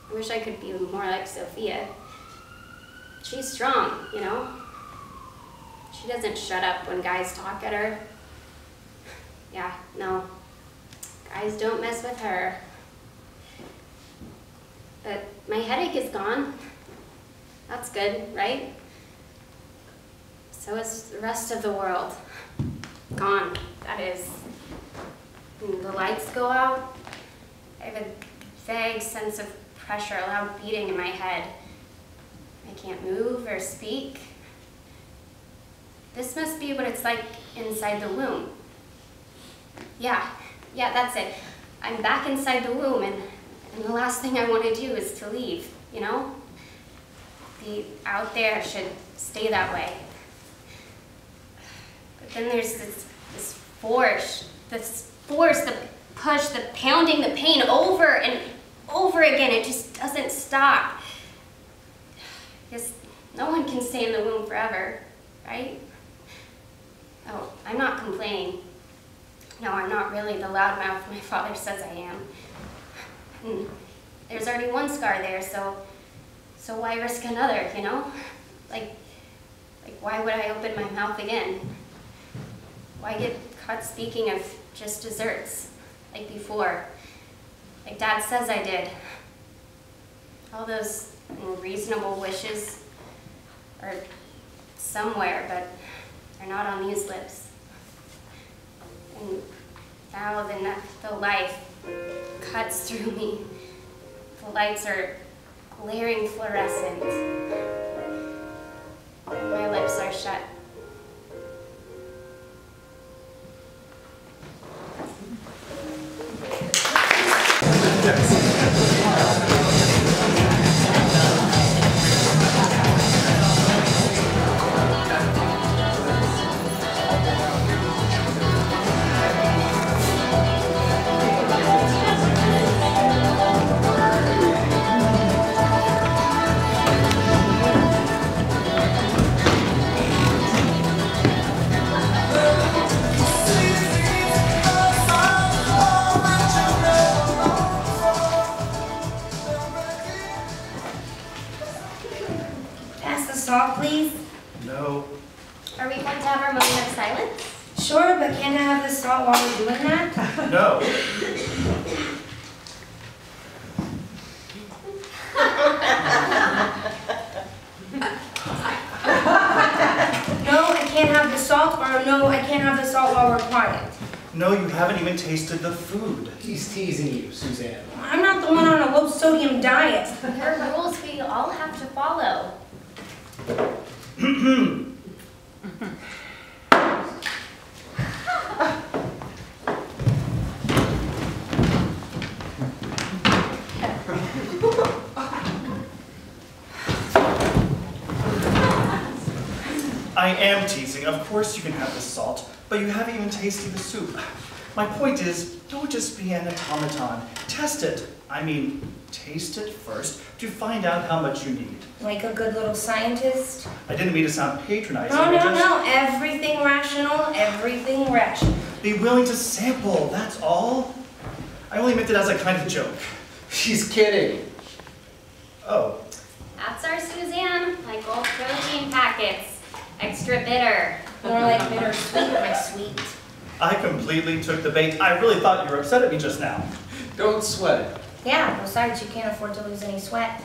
I wish I could be more like Sophia. She's strong, you know? She doesn't shut up when guys talk at her. Yeah, no. Guys don't mess with her. But my headache is gone. That's good, right? So is the rest of the world. Gone, that is. When the lights go out, I have a vague sense of pressure, a loud beating in my head. I can't move or speak. This must be what it's like inside the womb. Yeah, that's it. I'm back inside the womb, and the last thing I want to do is to leave, you know? The out there should stay that way. But then there's this force, the push, the pounding, the pain over and over again. It just doesn't stop. Because no one can stay in the womb forever, right? Oh, I'm not complaining. No, I'm not really the loudmouth my father says I am. And there's already one scar there, so why risk another, you know? Like why would I open my mouth again? Why get caught speaking of just desserts, like before? Like Dad says I did. All those reasonable wishes are somewhere, but they're not on these lips. And now the life cuts through me. The lights are glaring fluorescent. My lips are shut. Salt, please? No. Are we going to have our moment of silence? Sure, but can't I have the salt while we're doing that? No. No, I can't have the salt, or no, I can't have the salt while we're quiet. No, you haven't even tasted the food. He's teasing you, Suzanne. I'm not the one on a low-sodium diet. There are rules we all have to follow. I am teasing. Of course you can have the salt, but you haven't even tasted the soup. My point is, don't just be an automaton. Test it. I mean, taste it first to find out how much you need. Like a good little scientist? I didn't mean to sound patronizing. No. Everything rational, everything rational. Be willing to sample, that's all. I only meant it as a kind of joke. She's kidding. Oh. That's our Suzanne, like old protein packets. Extra bitter. More like bittersweet, my sweet. I completely took the bait. I really thought you were upset at me just now. Don't sweat it. Yeah, besides you can't afford to lose any sweat.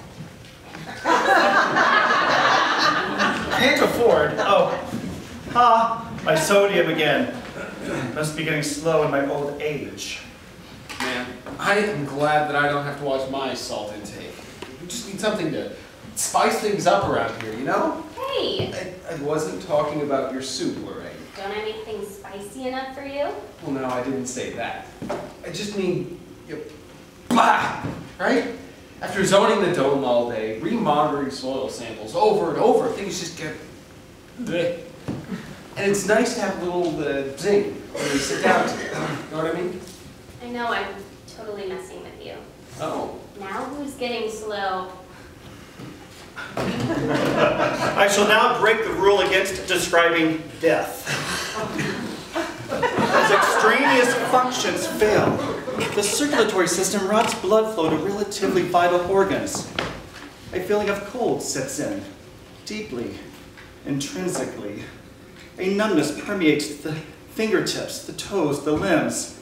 Can't afford? Oh. My sodium again. Must be getting slow in my old age. Man, I am glad that I don't have to watch my salt intake. We just need something to spice things up around here, you know? Hey! I wasn't talking about your soup, Lorraine. Don't I make things spicy enough for you? Well, no, I didn't say that. I just mean, blah, right? After zoning the dome all day, remonitoring soil samples over and over, things just get bleh. And it's nice to have a little zing when we sit down to it. You know what I mean? I know I'm totally messing with you. Oh. Now who's getting slow? I shall now break the rule against describing death. As extraneous functions fail, the circulatory system rots blood flow to relatively vital organs. A feeling of cold sets in, deeply, intrinsically. A numbness permeates the fingertips, the toes, the limbs.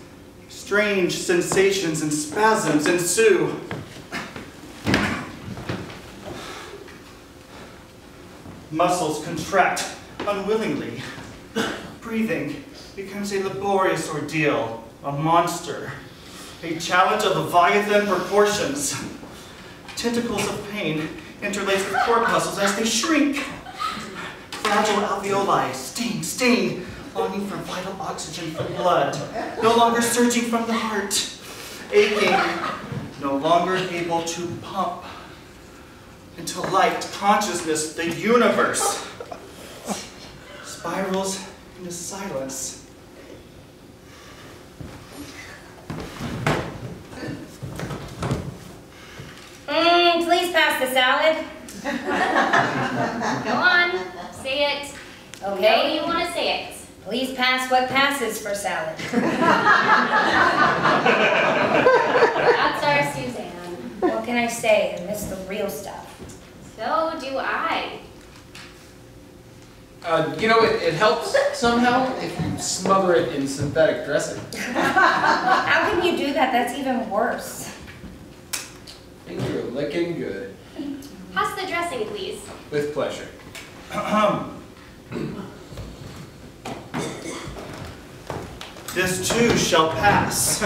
Strange sensations and spasms ensue. Muscles contract, unwillingly. Breathing becomes a laborious ordeal, a monster, a challenge of Leviathan proportions. Tentacles of pain interlace with corpuscles as they shrink. Fragile alveoli sting, longing for vital oxygen from blood, no longer surging from the heart, aching, no longer able to pump, until light, consciousness, the universe, spirals into silence. Please pass the salad. Go on, say it. Okay. You want to say it. Please pass what passes for salad. That's our Suzanne. What can I say? I miss the real stuff. So do I. You know, it helps somehow if you smother it in synthetic dressing. How can you do that? That's even worse. I think you're looking good. Pass the dressing, please. With pleasure. This too shall pass.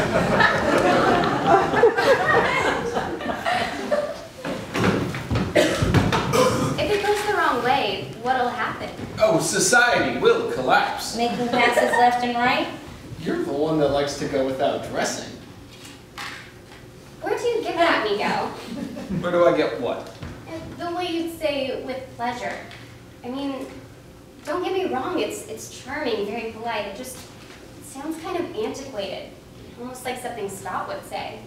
If it goes the wrong way, what'll happen? Oh, society will collapse. Making passes left and right? You're the one that likes to go without dressing. Where do you give that, Miko? Where do I get what? The way you'd say with pleasure. I mean, don't get me wrong, it's charming, very polite. It sounds kind of antiquated. Almost like something Scott would say.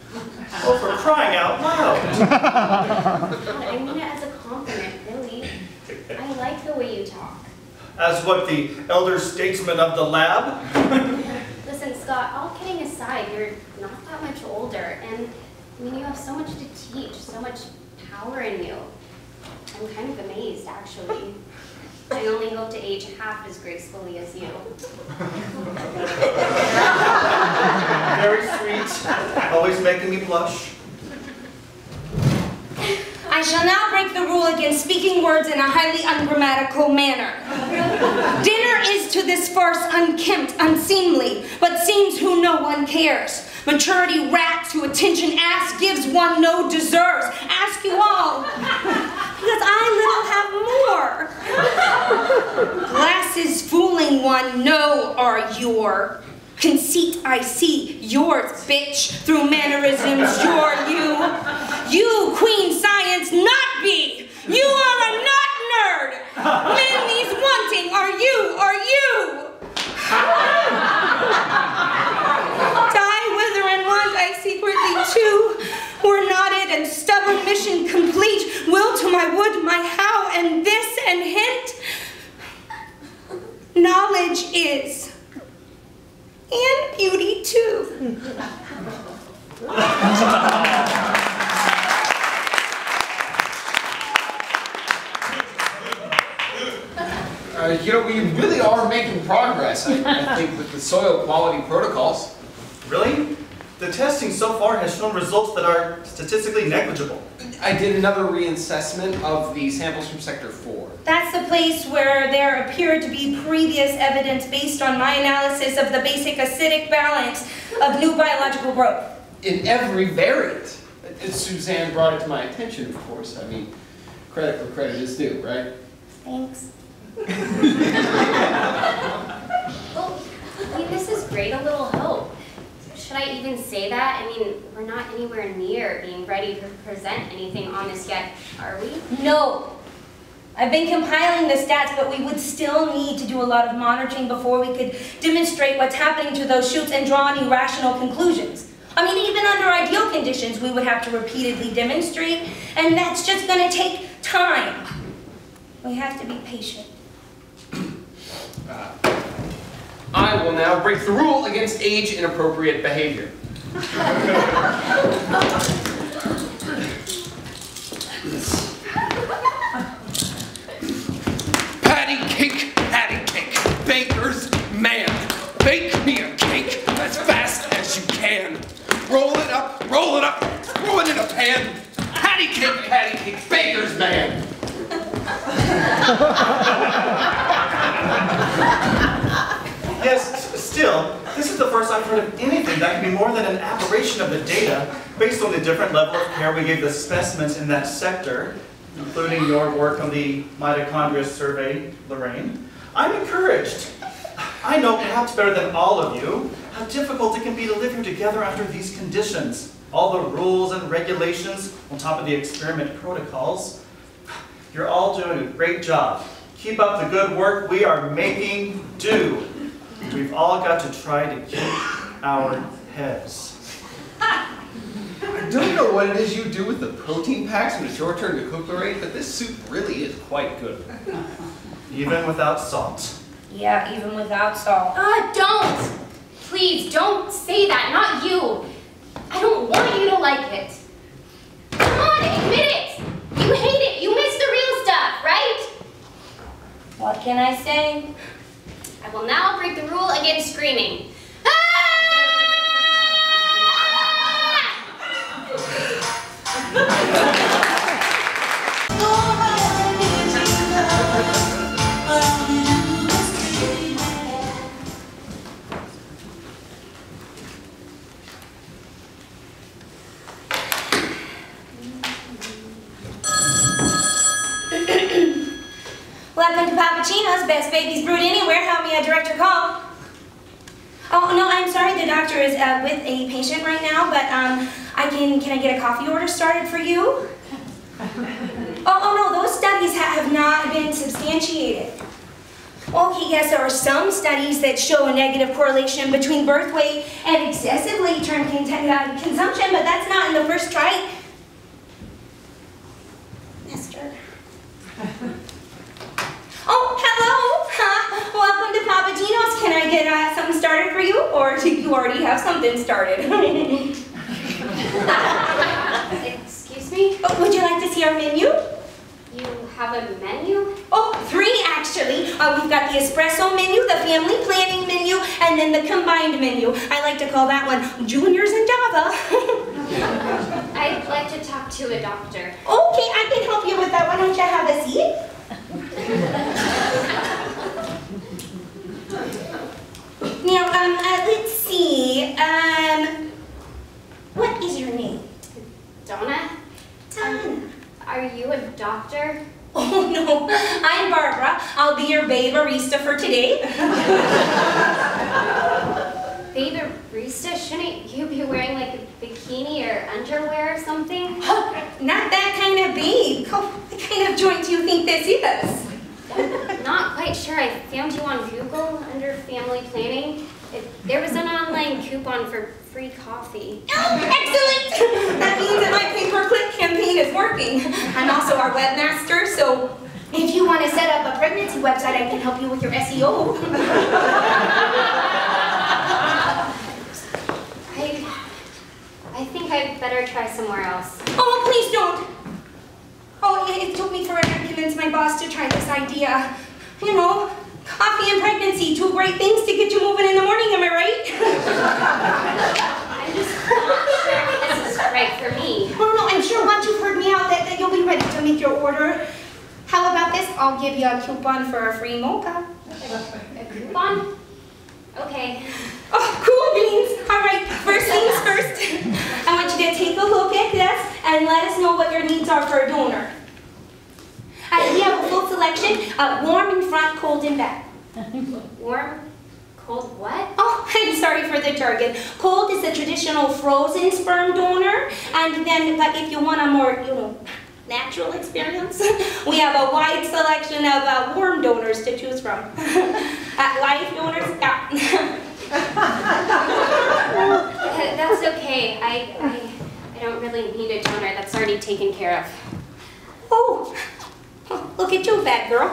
Oh, for crying out loud! God, I mean it as a compliment, really. I like the way you talk. As what, the elder statesman of the lab? Listen, Scott, all kidding aside, you're not that much older, and I mean, you have so much to teach, so much power in you. I'm kind of amazed, actually. I only hope to age half as gracefully as you. Very sweet, always making me blush. I shall now break the rule against speaking words in a highly ungrammatical manner. Dinner is to this farce unkempt, unseemly, but seems who no one cares. Maturity rats who attention asks gives one no deserves. Ask you all, because I little have more. Glasses fooling one, no are your. Conceit I see, yours, bitch, through mannerisms, you're you. You, Queen Science, not be. You are a not nerd. Men these wanting are you. Die, wither, and want I secretly too. Were knotted and stubborn mission complete. Will to my wood, my how, and this, and hint. Knowledge is. And beauty, too. You know, we really are making progress, I think, with the soil quality protocols. Really? The testing so far has shown results that are statistically negligible. I did another reassessment of the samples from Sector 4. That's the place where there appeared to be previous evidence based on my analysis of the basic acidic balance of new biological growth. In every variant. Suzanne brought it to my attention, of course. I mean, credit where credit is due, right? Thanks. Well, I mean, this is great, a little hope. Should I even say that? I mean, we're not anywhere near being ready to present anything on this yet, are we? No. I've been compiling the stats, but we would still need to do a lot of monitoring before we could demonstrate what's happening to those shoots and draw any rational conclusions. I mean, even under ideal conditions, we would have to repeatedly demonstrate, and that's just going to take time. We have to be patient. I will now break the rule against age-inappropriate behavior. Patty cake, baker's man. Bake me a cake as fast as you can. Roll it up, throw it in a pan. Patty cake, baker's man. Yes, still, this is the first I've heard of anything that can be more than an aberration of the data based on the different level of care we gave the specimens in that sector, including your work on the mitochondria survey, Lorraine. I'm encouraged. I know perhaps better than all of you how difficult it can be to live here together under these conditions. All the rules and regulations on top of the experiment protocols. You're all doing a great job. Keep up the good work. We are making do. We've all got to try to keep our heads. I don't know what it is you do with the protein packs when it's your turn to cook, Lorraine, but this soup really is quite good. Even without salt. Yeah, even without salt. Don't! Please, don't say that, not you. I don't want you to like it. Come on, admit it. You hate it. You miss the real stuff, right? What can I say? I will now break the rule against screaming. Welcome to Pappuccino's, best babies brewed anywhere. How may I direct your call? Oh, no, I'm sorry, the doctor is with a patient right now, but can I get a coffee order started for you? Oh no, those studies have not been substantiated. Okay, yes, there are some studies that show a negative correlation between birth weight and excessive late-term consumption, but that's not in the first try. Mister. Oh, hello! Welcome to Pappuccino's. Can I get something started for you? Or do you already have something started? Excuse me? Oh, would you like to see our menu? You have a menu? Oh, 3 actually. We've got the espresso menu, the family planning menu, and then the combined menu. I like to call that one Juniors and Java. I'd like to talk to a doctor. Okay, I can help you with that. Why don't you have a seat? Now, let's see. What is your name? Donna? Donna. Are you a doctor? Oh, no. I'm Barbara. I'll be your babe barista for today. Babe barista? Shouldn't you be wearing like a bikini or underwear or something? Oh, not that kind of babe. Oh, what kind of joint do you think this is? Not quite sure. I found you on Google under family planning. There was an online coupon for free coffee. Oh, excellent! That means that my pay-per-click campaign is working. I'm also our webmaster, so if you want to set up a pregnancy website, I can help you with your SEO. I think I'd better try somewhere else. Oh, please don't. Oh, it took me forever to convince my boss to try this idea. You know, coffee and pregnancy, 2 great things to get you moving in the morning, am I right? I'm just not sure this is right for me. Oh, no, I'm sure once you've heard me out that you'll be ready to make your order. How about this? I'll give you a coupon for a free mocha. A coupon? Okay. Oh, cool beans. All right, first things first. I want you to take a look at this and let us know what your needs are for a donor. We have a full selection, warm in front, cold in back. Warm? Cold what? Oh, I'm sorry for the jargon. Cold is the traditional frozen sperm donor, and then, but if you want a more, natural experience, we have a wide selection of warm donors to choose from. Live donors, yeah. That's okay. I don't really need a donor. That's already taken care of. Oh, look at you, fat girl.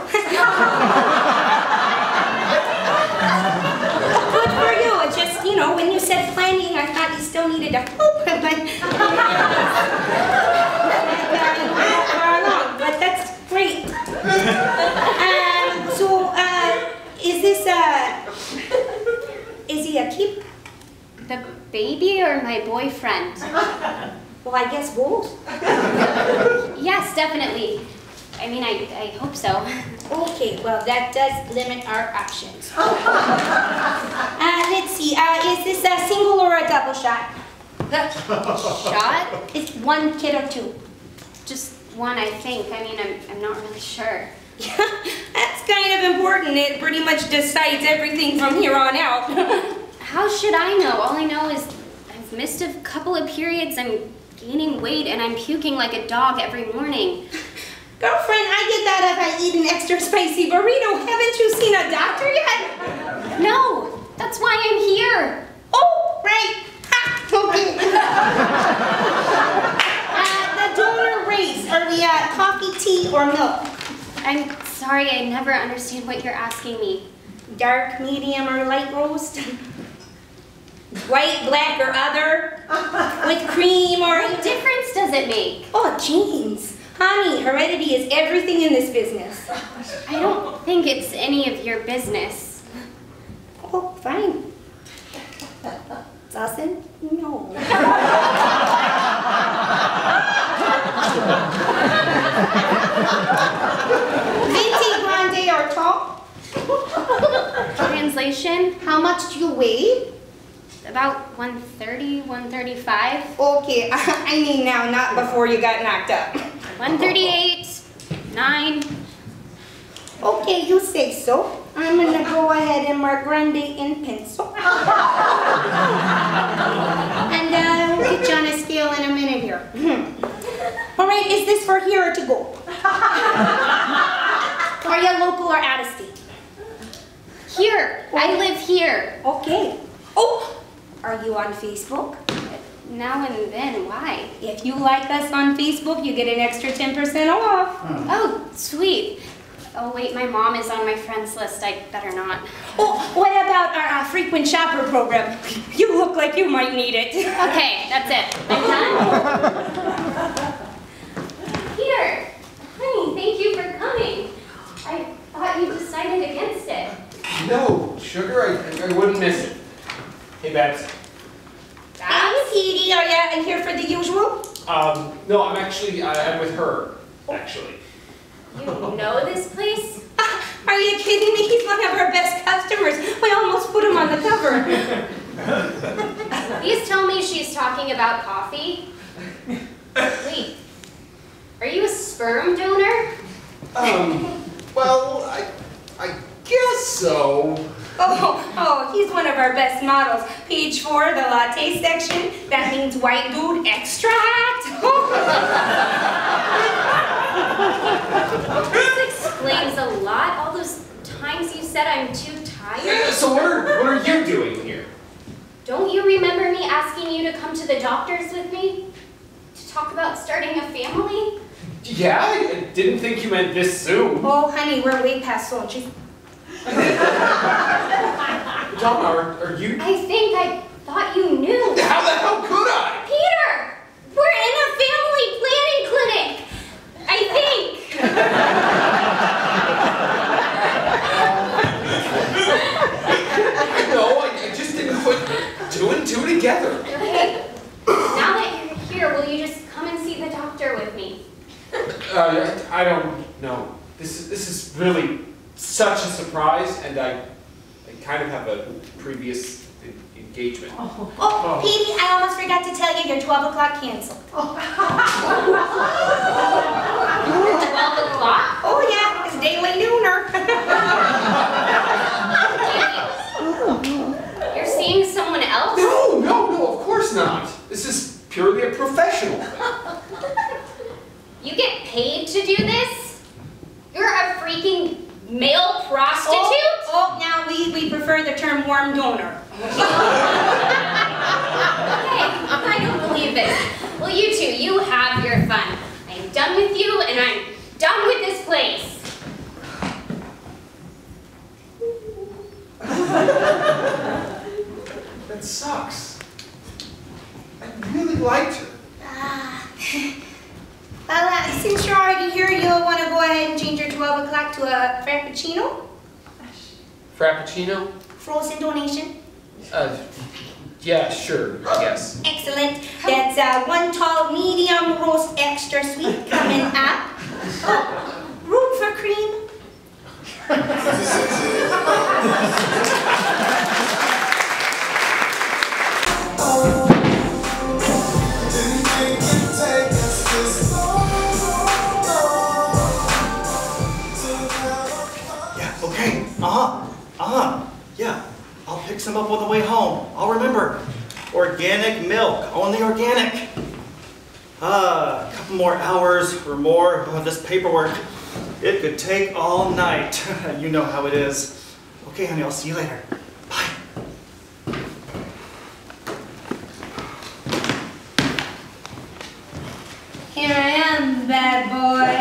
Good for you. It's just, when you said planning, I thought you still needed to poop, but that's great. Is he a keep? The baby or my boyfriend? Well, I guess both. Yes, definitely. I mean, I hope so. Okay, well, that does limit our options. Let's see, is this a single or a double shot? Shot? It's 1 kid or 2. Just one, I think. I mean, I'm not really sure. Yeah, that's kind of important. It pretty much decides everything from here on out. How should I know? All I know is I've missed a couple of periods, I'm gaining weight, and I'm puking like a dog every morning. Girlfriend, I get that if I eat an extra spicy burrito. Haven't you seen a doctor yet? No, that's why I'm here. Oh, right. Ha, okay. The donor race. Are we coffee, tea, or milk? I'm sorry, I never understand what you're asking me. Dark, medium, or light roast? White, black, or other? With cream or... What difference does it make? Oh, jeans. Honey, heredity is everything in this business. I don't think it's any of your business. Oh, fine. Sausage? No. Venti, grande, or tall? Translation? How much do you weigh? About 130, 135. Okay, I mean now, not before you got knocked up. 138, 9. Okay, you say so. I'm gonna go ahead and mark grande in pencil. And we'll get you on a scale in a minute here. All right, is this for here or to go? Are you local or out of state? Here, I live here. Okay. Oh, are you on Facebook? Now and then, why? If you like us on Facebook, you get an extra 10% off. Oh, sweet. Oh wait, my mom is on my friends list. I better not. Oh, what about our frequent shopper program? You look like you might need it. Okay, that's it. I'm done. Peter, honey, thank you for coming. I thought you decided against it. No, sugar, I wouldn't miss it. Hey, Babs. Hey, Petey, are you here for the usual? No, I'm actually, I'm with her, actually. You know this place? Are you kidding me? He's one of our best customers. We almost put him on the cover. Please tell me she's talking about coffee. Wait, are you a sperm donor? Well, I guess so. Oh, he's one of our best models. Page 4, the latte section. That means white dude extra hot. This explains a lot. All those times you said I'm too tired. So what are you doing here? Don't you remember me asking you to come to the doctor's with me? To talk about starting a family? Yeah, I didn't think you meant this soon. Oh, honey, we're way past soon. John, are you... I think I thought you knew. How the hell could I? Peter! We're in a family planning clinic! I think! No, I just didn't put 2 and 2 together. Okay. Now that you're here, will you just come and see the doctor with me? I don't know. This is really such a surprise, and I kind of have a previous engagement. Oh, Petey, I almost forgot to tell you your 12 o'clock canceled. 12 o'clock? Oh, yeah, it's daily nooner. You're seeing someone else? No, of course not. This is purely a professional thing. You get paid to do this? You're a freaking male prostitute? Oh, now we prefer the term warm donor. Okay, I don't believe this. Well, you two, you have your fun. I'm done with you, and I'm done with this place. That sucks. I really liked her. Well, since you're already here, you'll want to go ahead and change your 12 o'clock to a frappuccino. Frappuccino? Frozen donation. Yeah, sure, I guess. Excellent. That's 1 tall medium roast extra sweet coming up. Oh, Yeah, okay. Yeah. I'll pick some up on the way home. I'll remember. Organic milk, only organic. A couple more hours or more of this paperwork. It could take all night. You know how it is. Okay, honey, I'll see you later. Bye. Here I am, bad boy.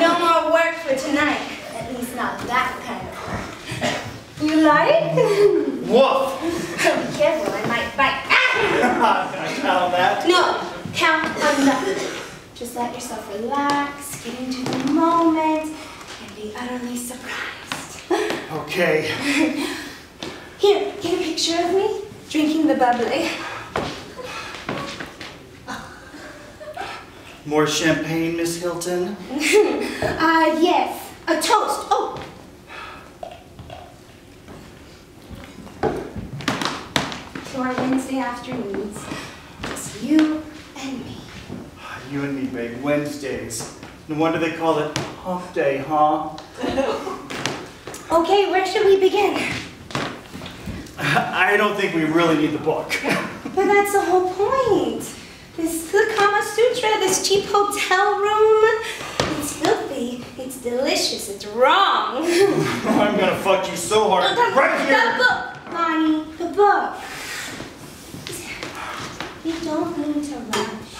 No more work for tonight. At least not that kind of work. You like? Woof! Be careful, I might bite. Ah! Can I count on that? No, count on nothing. Just let yourself relax, get into the moment, and be utterly surprised. Okay. Here, get a picture of me drinking the bubbly. More champagne, Miss Hilton? Yes, a toast. Oh. To our Wednesday afternoons. It's you and me. You and me, babe. Wednesdays. No wonder they call it hump day, huh? Okay, where should we begin? I don't think we really need the book. But that's the whole point. This the Kama Sutra, this cheap hotel room. It's filthy, it's delicious, it's wrong. I'm gonna fuck you so hard. Right here! The book, Bonnie, the book. You don't need to rush.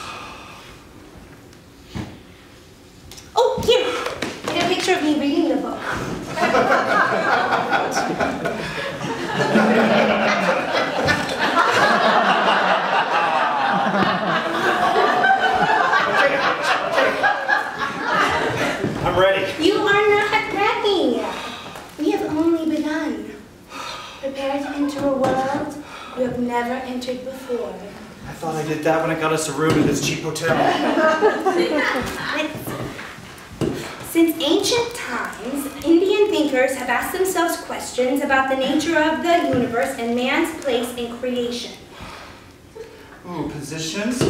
Oh, here, get a picture of me reading the book. I'm ready. You are not ready. We have only begun. Prepare to enter a world you have never entered before. I thought I did that when I got us a room in this cheap hotel. Since ancient times, Indian thinkers have asked themselves questions about the nature of the universe and man's place in creation. Ooh, positions?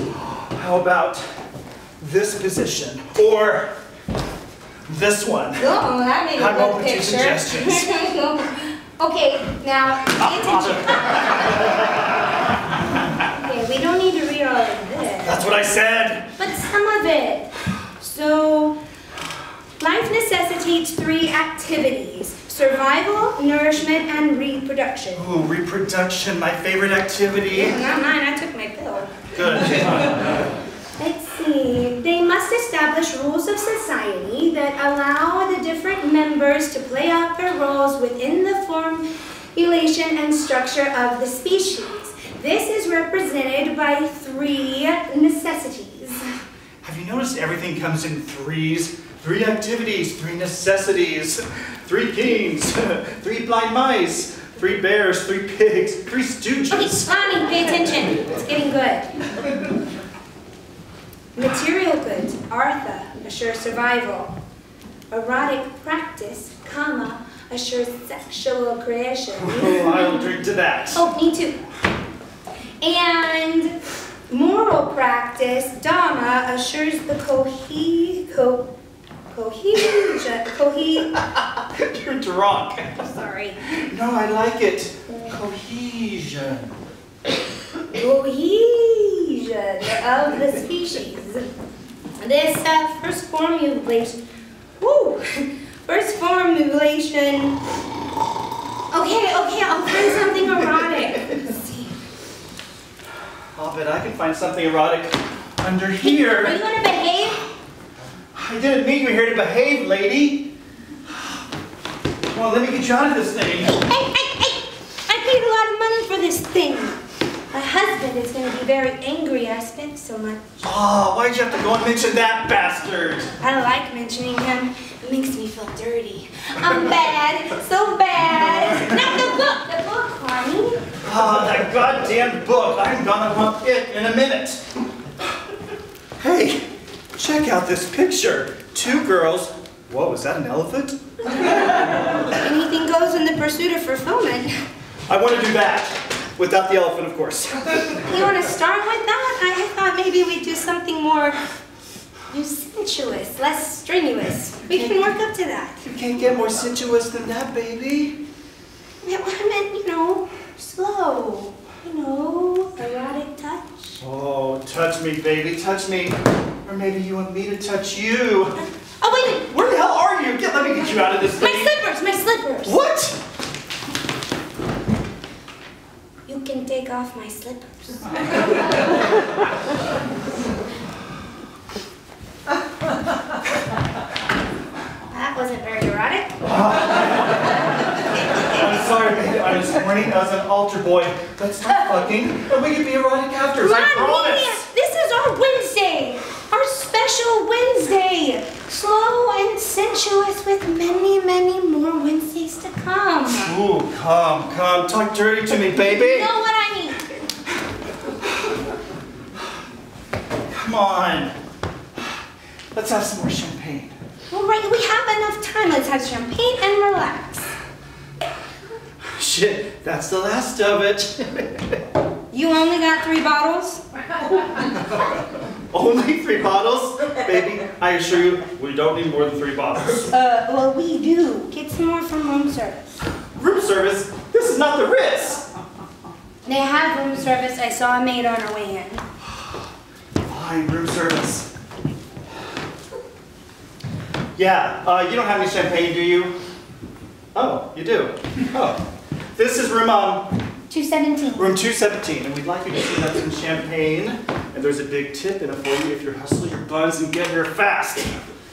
How about this position? Or this one? Oh, that made I'm a open good to picture. suggestions. Okay, now pay attention. Okay, we don't need to read all of this. That's what I said. But some of it. So, life necessitates 3 activities: survival, nourishment, and reproduction. Ooh, reproduction, my favorite activity. Not mine, I took my pill. Good. Let's see. They must establish rules of society that allow the different members to play out their roles within the formulation and structure of the species. This is represented by 3 necessities. Have you noticed everything comes in threes? 3 activities, 3 necessities, 3 kings, 3 blind mice, 3 bears, 3 pigs, 3 stooges. Okay, Bonnie, pay attention. It's getting good. Material goods, artha, assure survival. Erotic practice, kama, assures sexual creation. Oh, I'll drink to that. Oh, me too. And moral practice, dhamma, assures the You're drunk. sorry. No, I like it. Cohesion. Cohesion of the species. This first formulation. Okay, I'll find something erotic. Let's see. I'll bet I can find something erotic under Are here. you gonna behave? I didn't meet you here to behave, lady. Well, let me get you out of this thing. Hey! I paid a lot of money for this thing. My husband is gonna be very angry I spent so much. Oh, why'd you have to go and mention that bastard? I like mentioning him. It makes me feel dirty. I'm bad, so bad. Not the book, honey. Oh, that goddamn book. I'm gonna hump it in a minute. Hey, check out this picture. 2 girls. Whoa, is that an elephant? Anything goes in the pursuit of fulfillment. I want to do that. Without the elephant, of course. You want to start with that? I thought maybe we'd do something more sensuous, less strenuous. We can work up to that. You can't get more sensuous than that, baby. Yeah, well, I meant, slow. Erotic touch. Oh, touch me, baby, touch me. Or maybe you want me to touch you. Oh, wait a minute. Where the hell are you? Let me get you out of this thing. My slippers. What? You can take off my slippers. That wasn't very erotic. I'm sorry, baby. I was horny as an altar boy. Let's stop fucking, and we can be erotic after. I promise. This is our Wednesday. Our special Wednesday. Slow and sensuous with many, many more Wednesdays to come. Ooh, come. Talk dirty to me, baby. You know what I mean? Come on. Let's have some more champagne. All right, we have enough time. Let's have champagne and relax. Shit, that's the last of it. You only got 3 bottles? Only 3 bottles? Baby, I assure you, we don't need more than 3 bottles. Well, we do. Get some more from room service. Room service? This is not the Ritz. They have room service. I saw a maid on her way in. Fine, room service. Yeah, you don't have any champagne, do you? Oh, you do? Oh. This is room 217. Room 217, and we'd like you to see that's some champagne. And there's a big tip in it for you if you're hustling your buns and get here fast.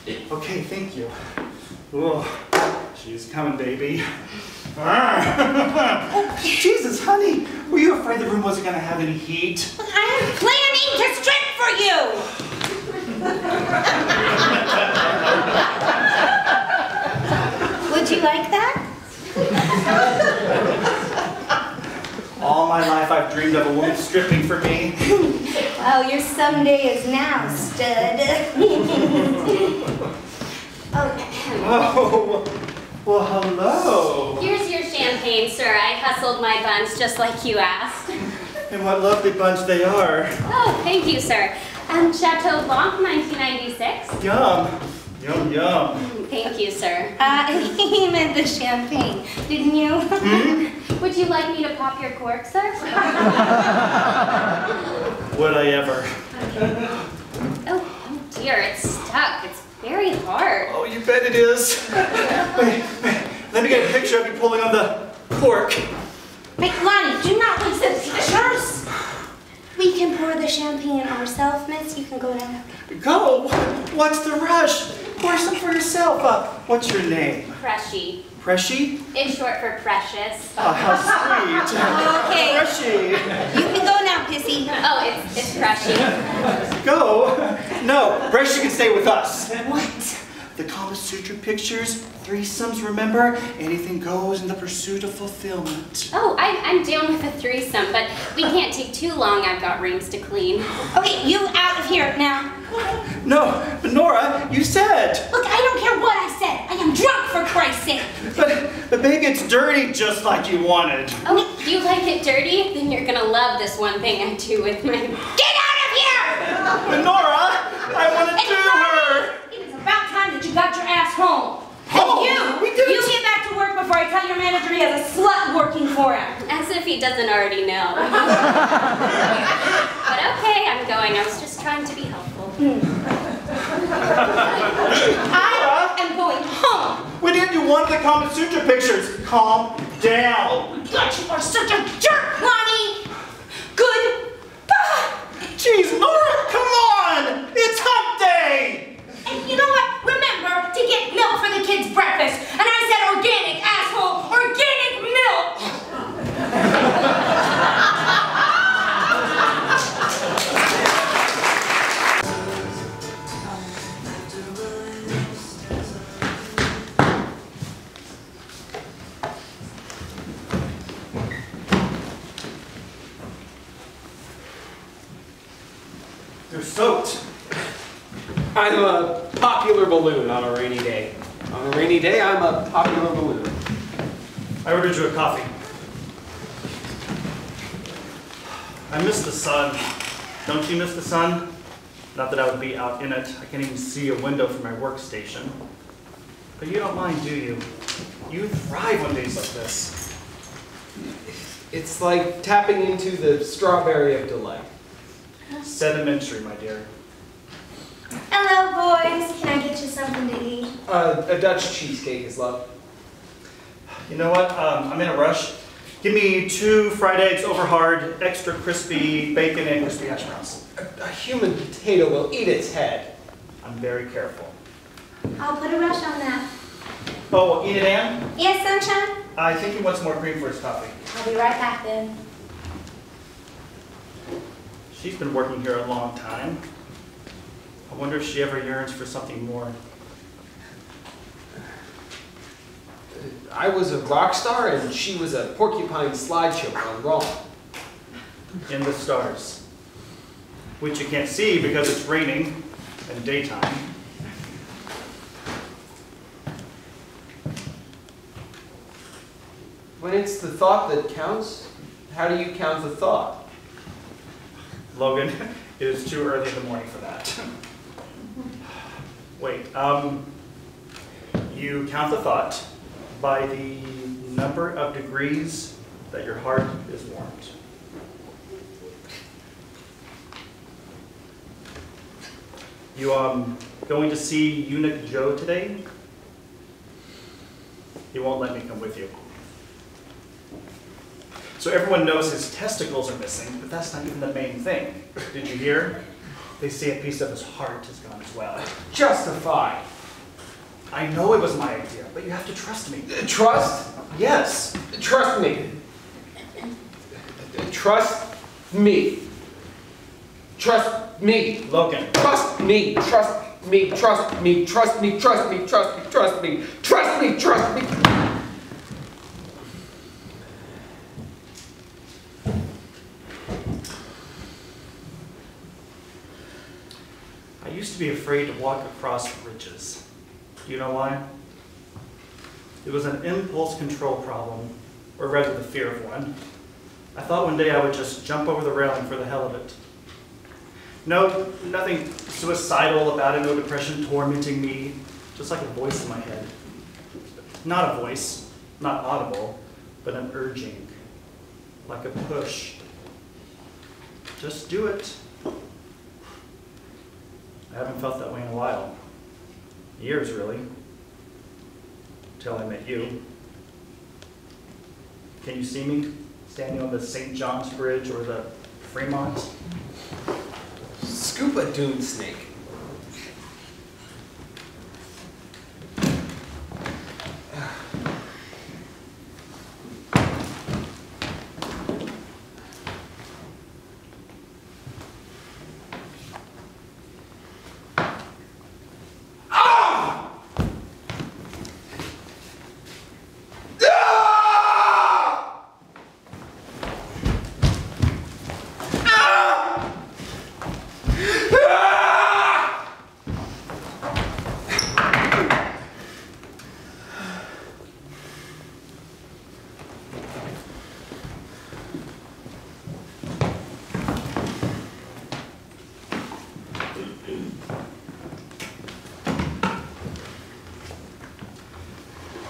Okay, thank you. Oh, she's coming, baby. Jesus, honey, were you afraid the room wasn't going to have any heat? I am planning to strip for you! Would you like that? All my life I've dreamed of a woman stripping for me. Well, your someday is now, stud. Oh, well, hello. Here's your champagne, sir. I hustled my buns just like you asked. And what lovely bunch they are. Oh, thank you, sir. Chateau Blanc, 1996. Yum, yum, yum. Thank you, sir. He meant the champagne, didn't you? Would you like me to pop your cork, sir? Would I ever? Oh dear, it's stuck. It's very hard. Oh, you bet it is. Wait, let me get a picture of you pulling on the cork. Wait, Lonnie, do not waste the pictures. We can pour the champagne ourselves, miss. You can go now. Go. What's the rush? Pour some for yourself. What's your name? Pressy. Pressy? It's short for precious. Oh, how sweet. Okay. Pressy. You can go now, Pissy. Oh, it's Pressy. Go. No, Pressy can stay with us. What? The Kama Sutra pictures, threesomes, remember? Anything goes in the pursuit of fulfillment. Oh, I'm down with a threesome, but we can't take too long. I've got rooms to clean. Okay, you out of here now. No, but Nora, you said. Look, I don't care what I said. I am drunk, for Christ's sake. But baby, it's dirty just like you wanted. Oh, you like it dirty? Then you're gonna love this one thing I do with my... Get out of here! But Nora, I want to do her. It is about time that you got your ass home. Home? And We didn't- you get back to work before I tell your manager he has a slut working for him. As if he doesn't already know. But okay, I'm going. I was just trying to be helpful. I am going home. We didn't do one of the Kama Sutra pictures. Calm down. God, you are such a jerk, Lonnie. Goodbye. Jeez, Nora, come on! It's hump day! And you know what? Remember to get milk for the kids' breakfast. And I said organic, asshole. Organic milk. They're soaked. I'm a popular balloon on a rainy day. On a rainy day, I'm a popular balloon. I ordered you a coffee. I miss the sun. Don't you miss the sun? Not that I would be out in it. I can't even see a window from my workstation. But you don't mind, do you? You thrive on days like this. It's like tapping into the strawberry of delight. Sedimentary, my dear. Hello, boys. Can I get you something to eat? A Dutch cheesecake is love. You know what? I'm in a rush. Give me 2 fried eggs over hard, extra crispy bacon and crispy hash browns. A human potato will eat its head. I'm very careful. I'll put a rush on that. Oh, Enid Ann? Yes, Sunshine? I think he wants more cream for his coffee. I'll be right back then. She's been working here a long time. I wonder if she ever yearns for something more. I was a rock star and she was a porcupine slideshow gone wrong. In the stars, which you can't see because it's raining and daytime. When it's the thought that counts, how do you count the thought? Logan, it is too early in the morning for that. Wait, you count the thought by the number of degrees that your heart is warmed. You going to see Eunuch Joe today? He won't let me come with you. So everyone knows his testicles are missing, but that's not even the main thing. Did you hear? They say a piece of his heart has gone as well. Justify. I know it was my idea, but you have to trust me. Trust? Yes. Trust me. Trust me. Trust me. Logan. Trust me. Trust me. Trust me. Trust me. Trust me. Trust me. Trust me. Trust me. Trust me. I used to be afraid to walk across bridges. Do you know why? It was an impulse control problem, or rather the fear of one. I thought one day I would just jump over the railing for the hell of it. No, nothing suicidal about it, no depression tormenting me, just like a voice in my head. Not a voice, not audible, but an urging, like a push. Just do it. I haven't felt that way in a while. Years, really. Until I met you. Can you see me standing on the St. John's Bridge or the Fremont? Scoop a dune snake.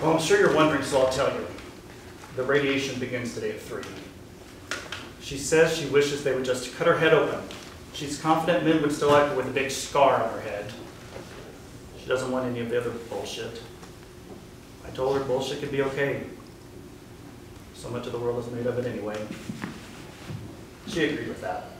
Well, I'm sure you're wondering, so I'll tell you. The radiation begins today at 3. She says she wishes they would just cut her head open. She's confident men would still like her with a big scar on her head. She doesn't want any of the other bullshit. I told her bullshit could be okay. So much of the world is made of it anyway. She agreed with that.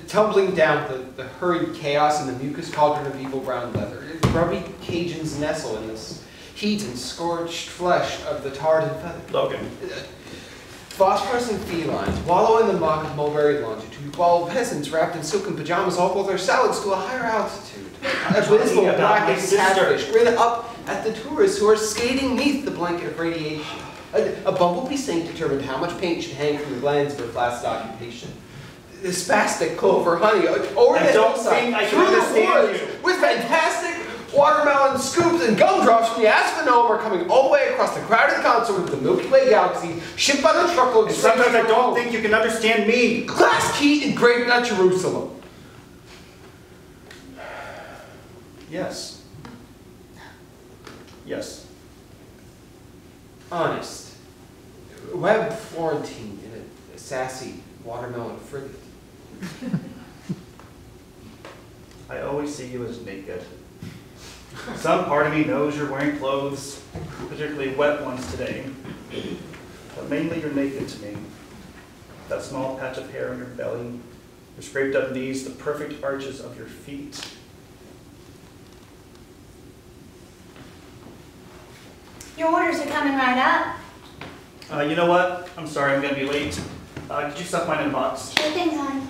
Tumbling down the hurried chaos in the mucus cauldron of evil brown leather. Grubby Cajuns nestle in this heat and scorched flesh of the tarred and feathered. Logan. Phosphorescent felines wallow in the muck of mulberry longitude, while peasants wrapped in silken pajamas haul their salads to a higher altitude. A blissful black and catfish grin up at the tourists who are skating neath the blanket of radiation. A bumblebee saint determined how much paint should hang from the glands of her last occupation. this spastic clover honey over I the don't hillside, think I can through the understand woods, you. with fantastic watermelon scoops and gumdrops from the Asphodome are coming all the way across the crowded console of the Milky Way galaxy, shipped by the truckload. And sometimes I don't think you can understand me. Glass key engraved at Jerusalem. Yes. Yes. Honest. Web Florentine in a sassy watermelon frigate. I always see you as naked. Some part of me knows you're wearing clothes, particularly wet ones today. But mainly you're naked to me. That small patch of hair on your belly, your scraped up knees, the perfect arches of your feet. Your orders are coming right up. You know what? I'm sorry, I'm gonna be late. Could you stuff mine in a box? Sure thing, hon.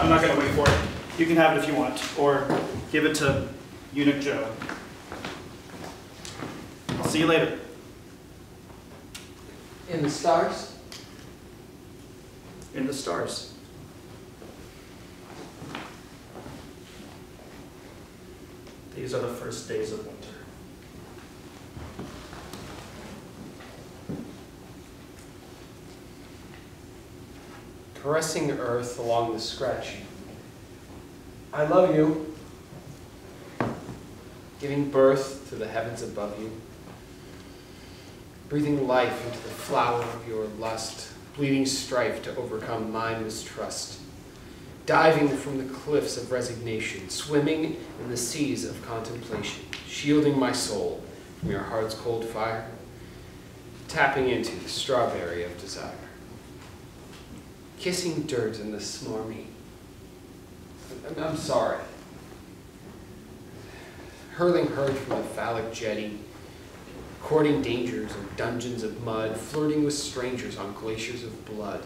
I'm not gonna wait for it. You can have it if you want, or give it to Eunuch Joe. I'll see you later. In the stars? In the stars. These are the first days of winter. Caressing earth along the scratch. I love you. Giving birth to the heavens above you. Breathing life into the flower of your lust. Bleeding strife to overcome my mistrust. Diving from the cliffs of resignation. Swimming in the seas of contemplation. Shielding my soul from your heart's cold fire. Tapping into the strawberry of desire. Kissing dirt in the smarmy. I'm sorry. Hurling herd from the phallic jetty, courting dangers and dungeons of mud, flirting with strangers on glaciers of blood,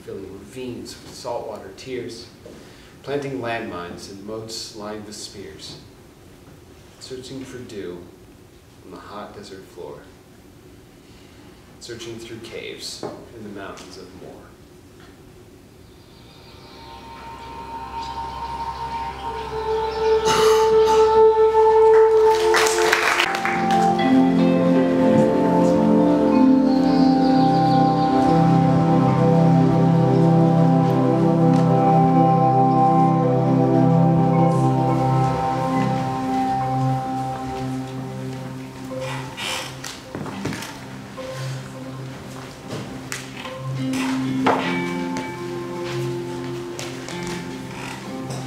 filling ravines with saltwater tears, planting landmines and moats lined with spears, searching for dew on the hot desert floor, searching through caves in the mountains of Moor.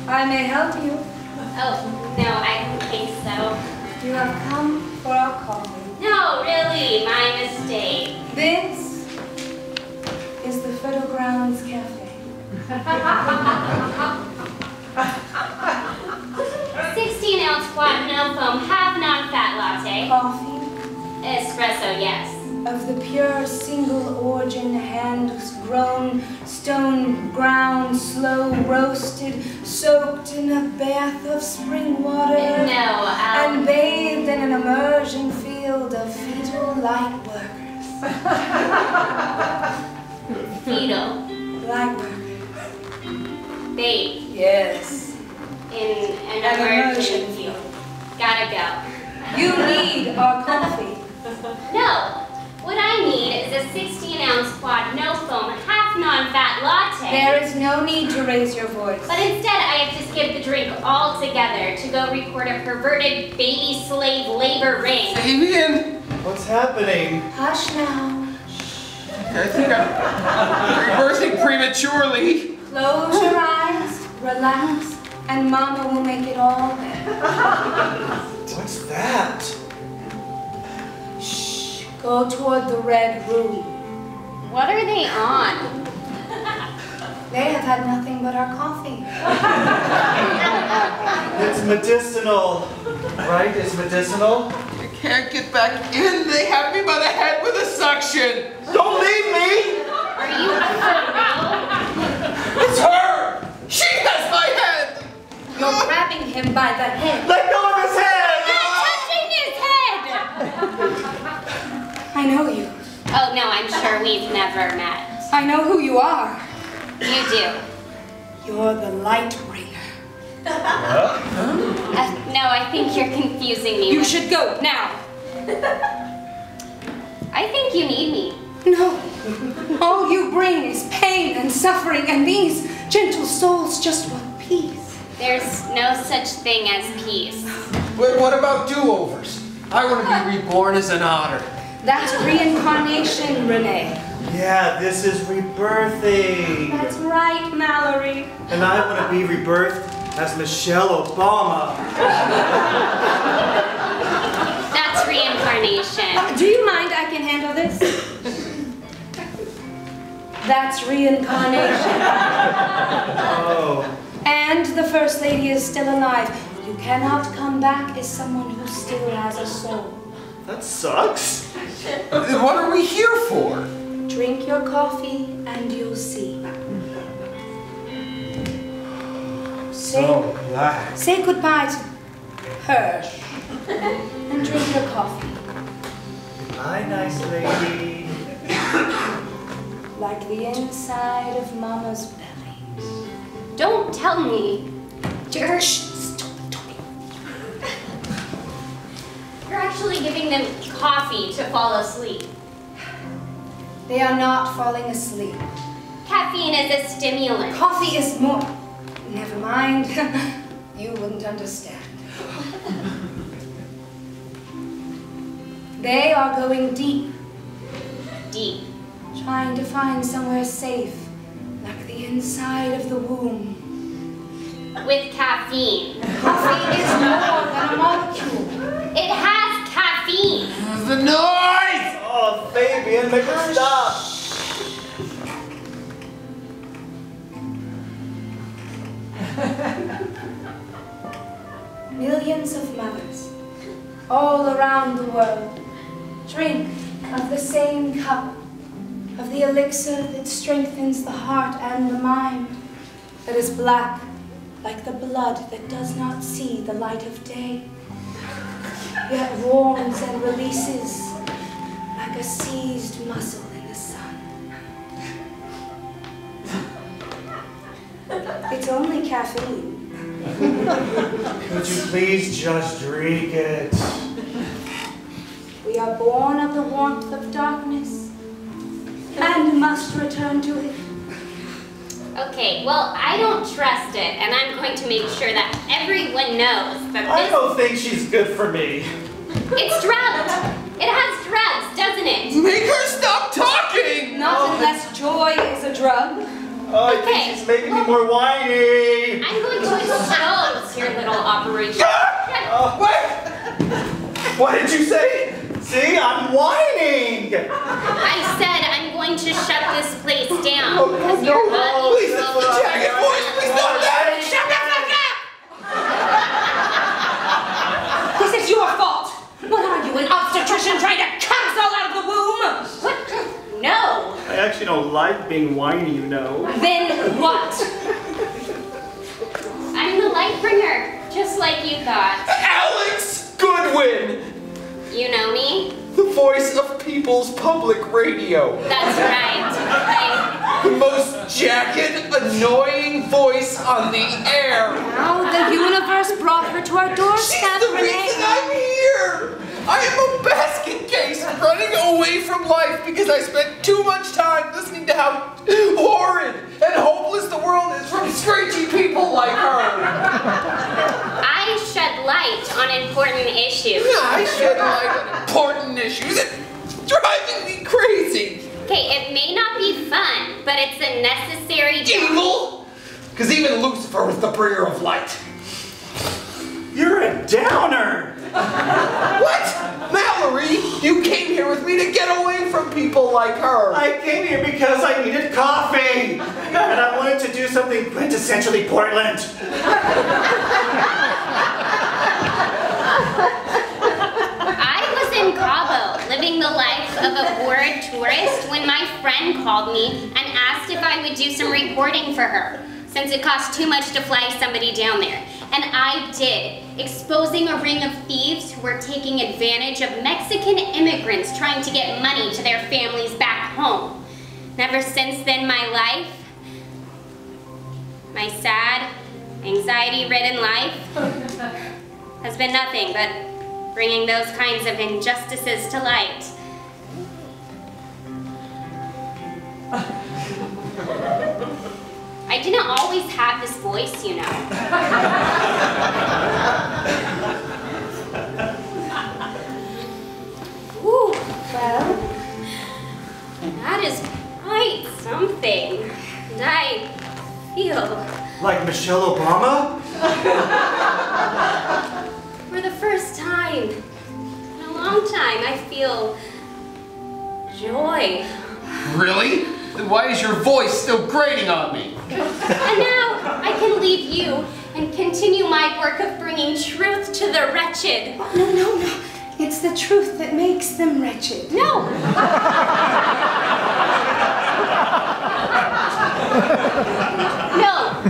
I may help you. Oh, no, I don't think so. You have come for our coffee. No, really, my mistake. This is the Fertile Grounds Cafe. 16-ounce quad no foam, half non-fat latte. Coffee Espresso, yes. of the pure single origin, hand-grown, stone ground, slow roasted, soaked in a bath of spring water, No, and bathed in an immersion field of fetal light workers. fetal. Light workers. Babe, Yes. in an An immersion immersion field. Gotta go. You need our coffee. No, what I need is a 16-ounce quad no foam, half non-fat latte. There is no need to raise your voice. But instead, I have to skip the drink altogether to go record a perverted baby slave labor ring. Fabian! What's happening? Hush now. I think I'm rebirthing prematurely. Close your eyes, relax, and Mama will make it all better. What's that? Shh. Go toward the red ruby. What are they on? They have had nothing but our coffee. It's medicinal. Right? It's medicinal. I can't get back in. They have me by the head with a suction. Don't leave me! Are you for It's her! She has my head! You're grabbing him by the head. Let go of his head! touching his head? I know you. Oh no, I'm sure we've never met. I know who you are. You do. You're the light bringer. No, I think you're confusing me. You should go now. I think you need me. No. All you bring is pain and suffering, and these gentle souls just want peace. There's no such thing as peace. But what about do-overs? I want to be reborn as an otter. That's reincarnation, Renee. Yeah, this is rebirthing. That's right, Mallory. And I want to be rebirthed as Michelle Obama. That's reincarnation. Do you mind? I can handle this. That's reincarnation. Oh. And the First Lady is still alive. You cannot come back as someone who still has a soul. That sucks. What are we here for? Drink your coffee and you'll see. So glad. Say goodbye to her and drink your coffee. Hi, nice lady. Like the inside of Mama's belly. Don't tell me. Shh. You're actually giving them coffee to fall asleep. They are not falling asleep. Caffeine is a stimulant. Coffee is more... Never mind. You wouldn't understand. They are going deep, Deep. trying to find somewhere safe, like the inside of the womb. With caffeine. Coffee is more than a molecule. It has caffeine. The noise! Oh, Fabian, make it stop. Millions of mothers, all around the world, drink of the same cup, of the elixir that strengthens the heart and the mind, that is black like the blood that does not see the light of day, yet warms and releases like a seized muscle in the sun. It's only caffeine. Could you please just drink it? We are born of the warmth of darkness and must return to it. Okay, well, I don't trust it, and I'm going to make sure that everyone knows that I this... don't think she's good for me. It's drugged. It has drugs, doesn't it? Make her stop talking! Not unless joy is a drug. Oh, I Okay. think she's making me more whiny. I'm going to expose your little operation. What did you say? See, I'm whining. I said I'm going to shut this place down. Oh, because no, your no, body please, it's the jagged voice, please stop that! Shut the fuck up! This is your fault. What are you, an obstetrician trying to cut us all out of the womb? What? No. I actually don't like being whiny, you know. Then what? I'm the light bringer, just like you thought. Alex Goodwin! You know me? The voice of People's Public Radio. That's right. The most jagged, annoying voice on the air. Now the universe brought her to our She's doorstep, the Renee. reason I'm here! I am a basket case running away from life because I spent too much time listening to how horrid and hopeless the world is from screechy people like her. I shed light on important issues. I shed light on important issues. It's driving me crazy. Okay, it may not be fun, but it's a necessary job. Evil? Because even Lucifer was the bringer of light. You're a downer. What? Mallory, you came here with me to get away from people like her. I came here because I needed coffee. And I wanted to do something quintessentially Portland. I was in Cabo, living the life of a bored tourist when my friend called me and asked if I would do some reporting for her, since it cost too much to fly somebody down there. And I did, exposing a ring of thieves who were taking advantage of Mexican immigrants trying to get money to their families back home. And ever since then, my life, my sad, anxiety-ridden life, has been nothing but bringing those kinds of injustices to light. I didn't always have this voice, you know. Ooh, well, that is quite something. And I feel... Like Michelle Obama? For the first time in a long time, I feel joy. Really? Then why is your voice still grating on me? And now I can leave you and continue my work of bringing truth to the wretched. No, no, no. It's the truth that makes them wretched. No! No!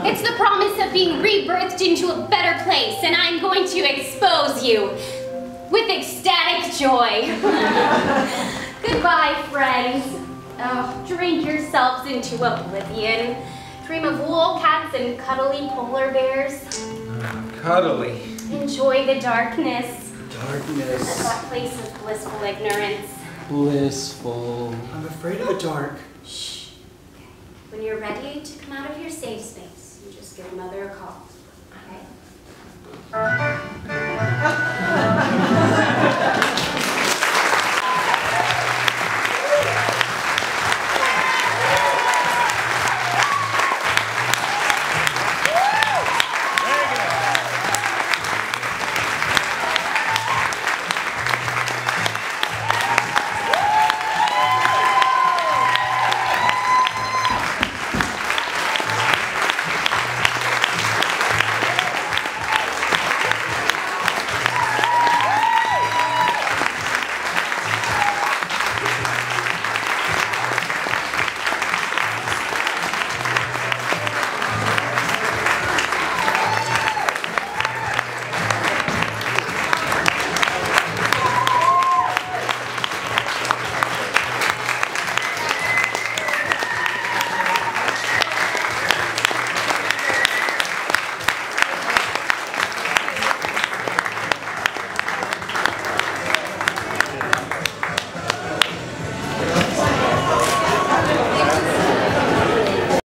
It's the promise of being rebirthed into a better place, and I'm going to expose you with ecstatic joy. Goodbye, friends. Oh, drink yourselves into oblivion. Dream of wool cats and cuddly polar bears. Cuddly. Enjoy the darkness. Darkness. That place of blissful ignorance. Blissful. I'm afraid of the dark. Shh. When you're ready to come out of your safe space, you just give Mother a call. Okay?